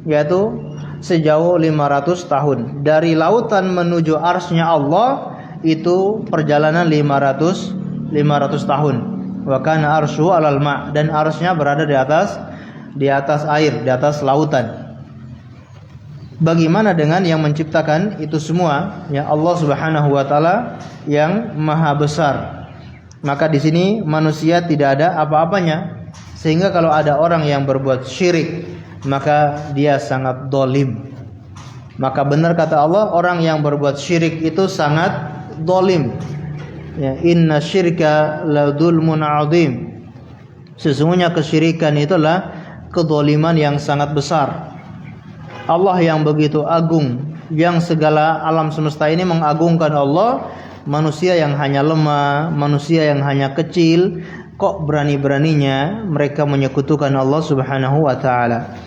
yaitu sejauh 500 tahun. Dari lautan menuju arsy-Nya Allah itu perjalanan 500 tahun. Wa kana arsyu 'alal ma', dan arsy-Nya berada di atas air, di atas lautan. Bagaimana dengan yang menciptakan itu semua? Ya, Allah Subhanahu wa taala yang maha besar. Maka di sini manusia tidak ada apa-apanya, sehingga kalau ada orang yang berbuat syirik, maka dia sangat dolim. Maka benar kata Allah, orang yang berbuat syirik itu sangat dolim. Ya, inna syirka la dzulmun 'adzim. Sesungguhnya kesyirikan itulah kedoliman yang sangat besar. Allah yang begitu agung, yang segala alam semesta ini mengagungkan Allah, manusia yang hanya lemah, manusia yang hanya kecil, kok berani-beraninya mereka menyekutukan Allah Subhanahu wa taala.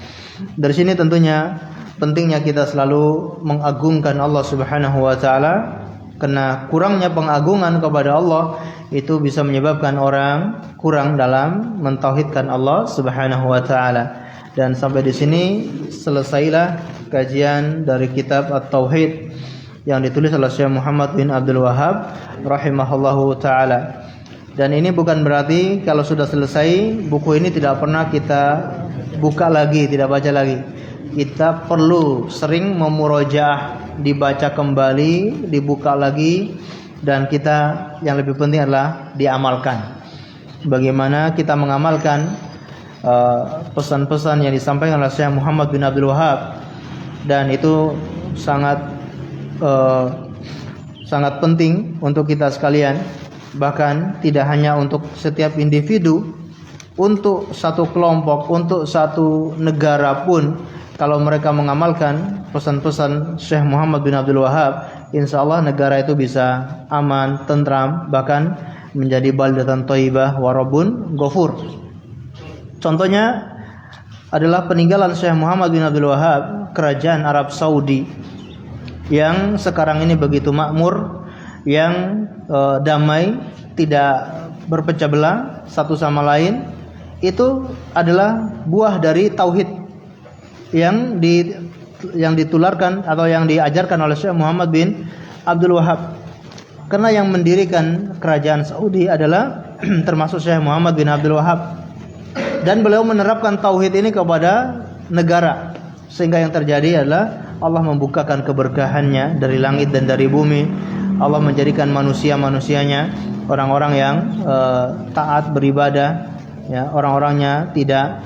Dari sini tentunya pentingnya kita selalu mengagungkan Allah Subhanahu wa taala, karena kurangnya pengagungan kepada Allah itu bisa menyebabkan orang kurang dalam mentauhidkan Allah Subhanahu wa taala. Dan sampai di sini selesailah kajian dari kitab At-Tauhid yang ditulis oleh Syekh Muhammad bin Abdul Wahhab rahimahullahu taala. Dan ini bukan berarti kalau sudah selesai buku ini tidak pernah kita buka lagi, tidak baca lagi. Kita perlu sering memurojaah, dibaca kembali, dibuka lagi, dan kita yang lebih penting adalah diamalkan. Bagaimana kita mengamalkan pesan-pesan yang disampaikan oleh Syekh Muhammad bin Abdul Wahhab, dan itu sangat penting untuk kita sekalian. Bahkan tidak hanya untuk setiap individu, untuk satu kelompok, untuk satu negara pun, kalau mereka mengamalkan pesan-pesan Syekh Muhammad bin Abdul Wahhab, insya Allah negara itu bisa aman, tentram, bahkan menjadi baldatan thayyibah wa rabbun ghafur. Contohnya adalah peninggalan Syekh Muhammad bin Abdul Wahhab, kerajaan Arab Saudi yang sekarang ini begitu makmur, yang damai, tidak berpecah belah satu sama lain. Itu adalah buah dari tauhid yang ditularkan atau yang diajarkan oleh Syekh Muhammad bin Abdul Wahhab. Karena yang mendirikan kerajaan Saudi adalah termasuk Syekh Muhammad bin Abdul Wahhab, dan beliau menerapkan tauhid ini kepada negara, sehingga yang terjadi adalah Allah membukakan keberkahannya dari langit dan dari bumi. Allah menjadikan manusia-manusianya orang-orang yang taat beribadah, ya, orang-orangnya tidak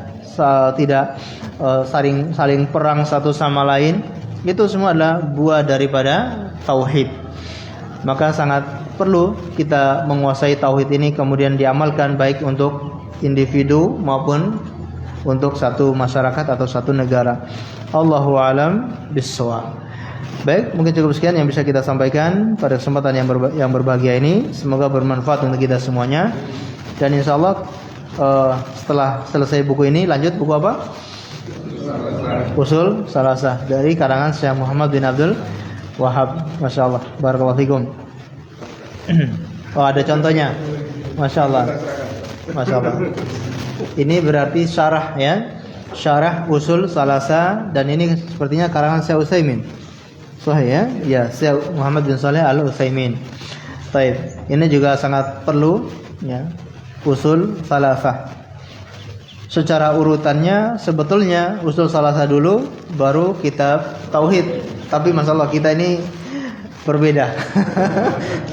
saling perang satu sama lain. Itu semua adalah buah daripada tauhid. Maka sangat perlu kita menguasai tauhid ini, kemudian diamalkan baik untuk individu maupun untuk satu masyarakat atau satu negara. Allahu a'lam bissawab. Baik, mungkin cukup sekian yang bisa kita sampaikan pada kesempatan yang berbahagia ini. Semoga bermanfaat untuk kita semuanya. Dan insya Allah setelah selesai buku ini, lanjut buku apa? Usul Salasah dari karangan Syekh Muhammad bin Abdul Wahhab. Masya Allah, barakallahu fikum. Oh, ada contohnya. Masya Allah, Masya Allah. Ini berarti syarah, ya, syarah Usul Salasah, dan ini sepertinya karangan Syekh Utsaimin. Sahih, ya? Ya, Syekh Muhammad bin Shalih Al-Utsaimin. Baik, ini juga sangat perlu, ya, Usul Salasah. Secara urutannya sebetulnya Usul Salasah dulu, baru kitab Tauhid. Tapi masalah kita ini berbeda.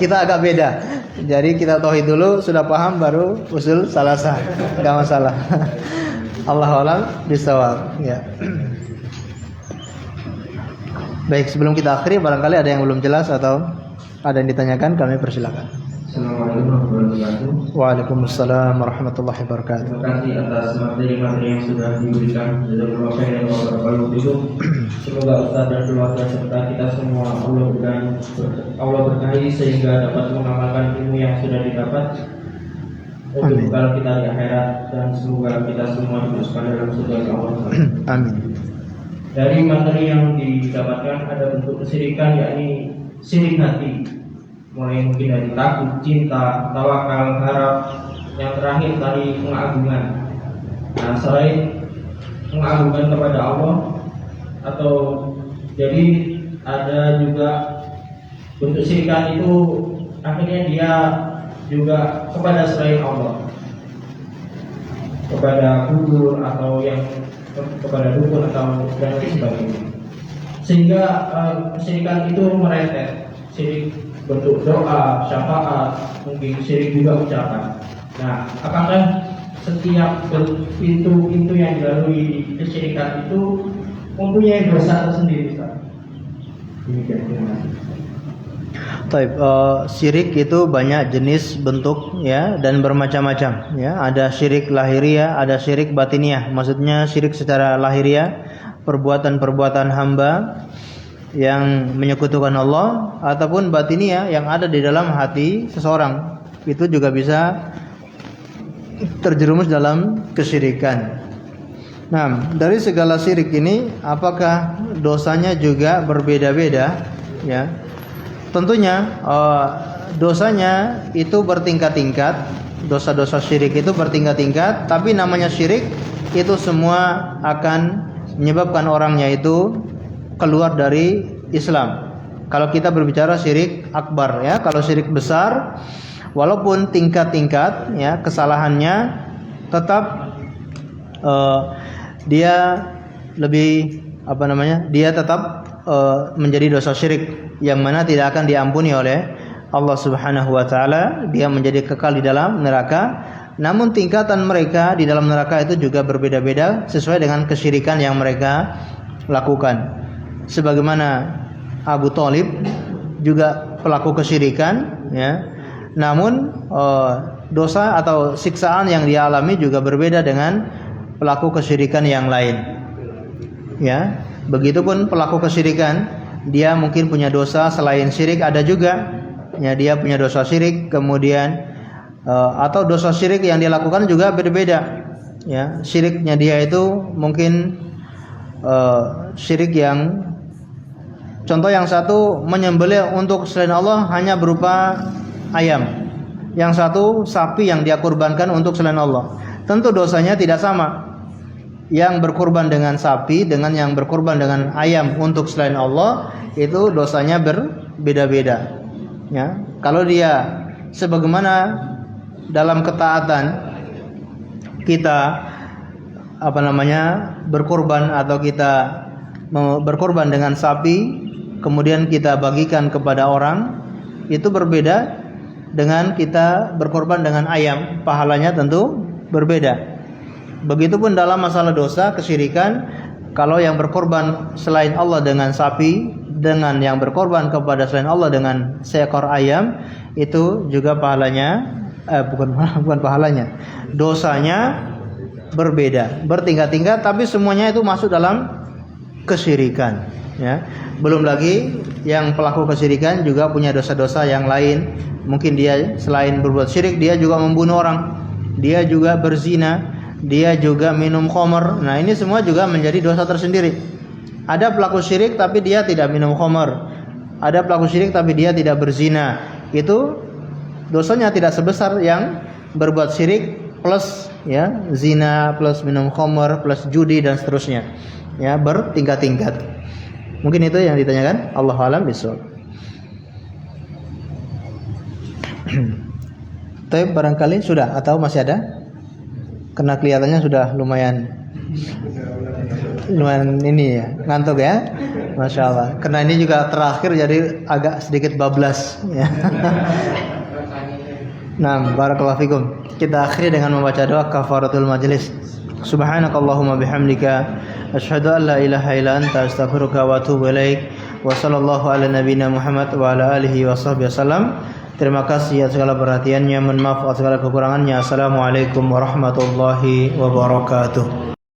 Kita agak beda. Jadi kita Tauhid dulu, sudah paham, baru Usul Salasah. Enggak masalah. Allahu a'lam bishawab, ya. Baik, sebelum kita akhiri, barangkali ada yang belum jelas atau ada yang ditanyakan, kami persilakan. Assalamualaikum warahmatullahi wabarakatuh. Waalaikumsalam warahmatullahi wabarakatuh. Terima kasih atas materi-materi yang sudah diberikan. Jazakallahu khairan wa barakallahu fikum. Semoga Ustaz dan keluarga serta kita semua Allah berkahi sehingga dapat mengamalkan ilmu yang sudah didapat untuk bekal kita di akhirat, dan semoga kita semua dimasukkan dalam surga Allah. Amin. Dari materi yang didapatkan ada bentuk kesyirikan, yakni syirik hati, mulai mungkin dari takut, cinta, tawakal, harap, yang terakhir tadi pengagungan. Nah, selain pengagungan kepada Allah, atau jadi ada juga bentuk syirikan itu akhirnya dia juga kepada selain Allah, kepada kubur atau yang kepada dukun atau dan sebagainya, sehingga kesyirikan itu merembet, syirik bentuk doa, syafaat, mungkin syirik juga ucapan. Nah, apakah setiap pintu-pintu yang dilalui kesyirikan itu mempunyai dosa tersendiri, Ustaz? Demikian, terima kasih. Taib, syirik itu banyak jenis bentuk, ya, dan bermacam-macam, ya. Ada syirik lahiriah, ada syirik batiniah. Maksudnya syirik secara lahiriah, perbuatan-perbuatan hamba yang menyekutukan Allah, ataupun batiniah yang ada di dalam hati seseorang. Itu juga bisa terjerumus dalam kesyirikan. Nah, dari segala syirik ini, apakah dosanya juga berbeda-beda, ya? Tentunya dosanya itu bertingkat-tingkat. Dosa-dosa syirik itu bertingkat-tingkat. Tapi namanya syirik itu semua akan menyebabkan orangnya itu keluar dari Islam. Kalau kita berbicara syirik akbar, ya, kalau syirik besar, walaupun tingkat-tingkat, ya, kesalahannya tetap dia lebih dia tetap menjadi dosa syirik yang mana tidak akan diampuni oleh Allah Subhanahu wa taala, dia menjadi kekal di dalam neraka. Namun tingkatan mereka di dalam neraka itu juga berbeda-beda sesuai dengan kesyirikan yang mereka lakukan. Sebagaimana Abu Thalib juga pelaku kesyirikan, ya. Namun dosa atau siksaan yang dia alami juga berbeda dengan pelaku kesyirikan yang lain. Ya, begitupun pelaku kesyirikan, dia mungkin punya dosa selain syirik ada juga. Ya, dia punya dosa syirik, kemudian atau dosa syirik yang dia lakukan juga berbeda. Ya, syiriknya dia itu mungkin syirik yang contoh yang satu menyembelih untuk selain Allah hanya berupa ayam. Yang satu sapi yang dia kurbankan untuk selain Allah. Tentu dosanya tidak sama. Yang berkurban dengan sapi dengan yang berkurban dengan ayam untuk selain Allah itu dosanya berbeda-beda. Ya, kalau dia sebagaimana dalam ketaatan kita berkurban atau kita berkurban dengan sapi kemudian kita bagikan kepada orang, itu berbeda dengan kita berkorban dengan ayam, pahalanya tentu berbeda. Begitupun dalam masalah dosa kesyirikan, kalau yang berkorban selain Allah dengan sapi, dengan yang berkorban kepada selain Allah dengan seekor ayam, itu juga pahalanya bukan pahalanya, dosanya berbeda, bertingkat-tingkat, tapi semuanya itu masuk dalam kesyirikan. Ya, belum lagi yang pelaku kesyirikan juga punya dosa-dosa yang lain. Mungkin dia selain berbuat syirik, dia juga membunuh orang, dia juga berzina, dia juga minum khamr. Nah, ini semua juga menjadi dosa tersendiri. Ada pelaku syirik tapi dia tidak minum khamr. Ada pelaku syirik tapi dia tidak berzina. Itu dosanya tidak sebesar yang berbuat syirik plus ya zina plus minum khamr plus judi dan seterusnya. Ya, bertingkat-tingkat. Mungkin itu yang ditanyakan. Allahu a'lam bishawab. Tapi barangkali sudah atau masih ada? Karena kelihatannya sudah lumayan ini ya, ngantuk ya. Masya Allah. Karena ini juga terakhir jadi agak sedikit bablas ya. Nah, barakallahu fikum. Kita akhiri dengan membaca doa kafaratul majlis. Subhanakallahumma bihamdika asyhadu an la ilaha illa anta astaghfiruka wa atubu ilaik. Wa sallallahu ala nabiyyina Muhammad wa ala alihi washabbihi wasallam. Terima kasih atas segala perhatiannya, mohon maaf atas segala kekurangannya. Assalamualaikum warahmatullahi wabarakatuh.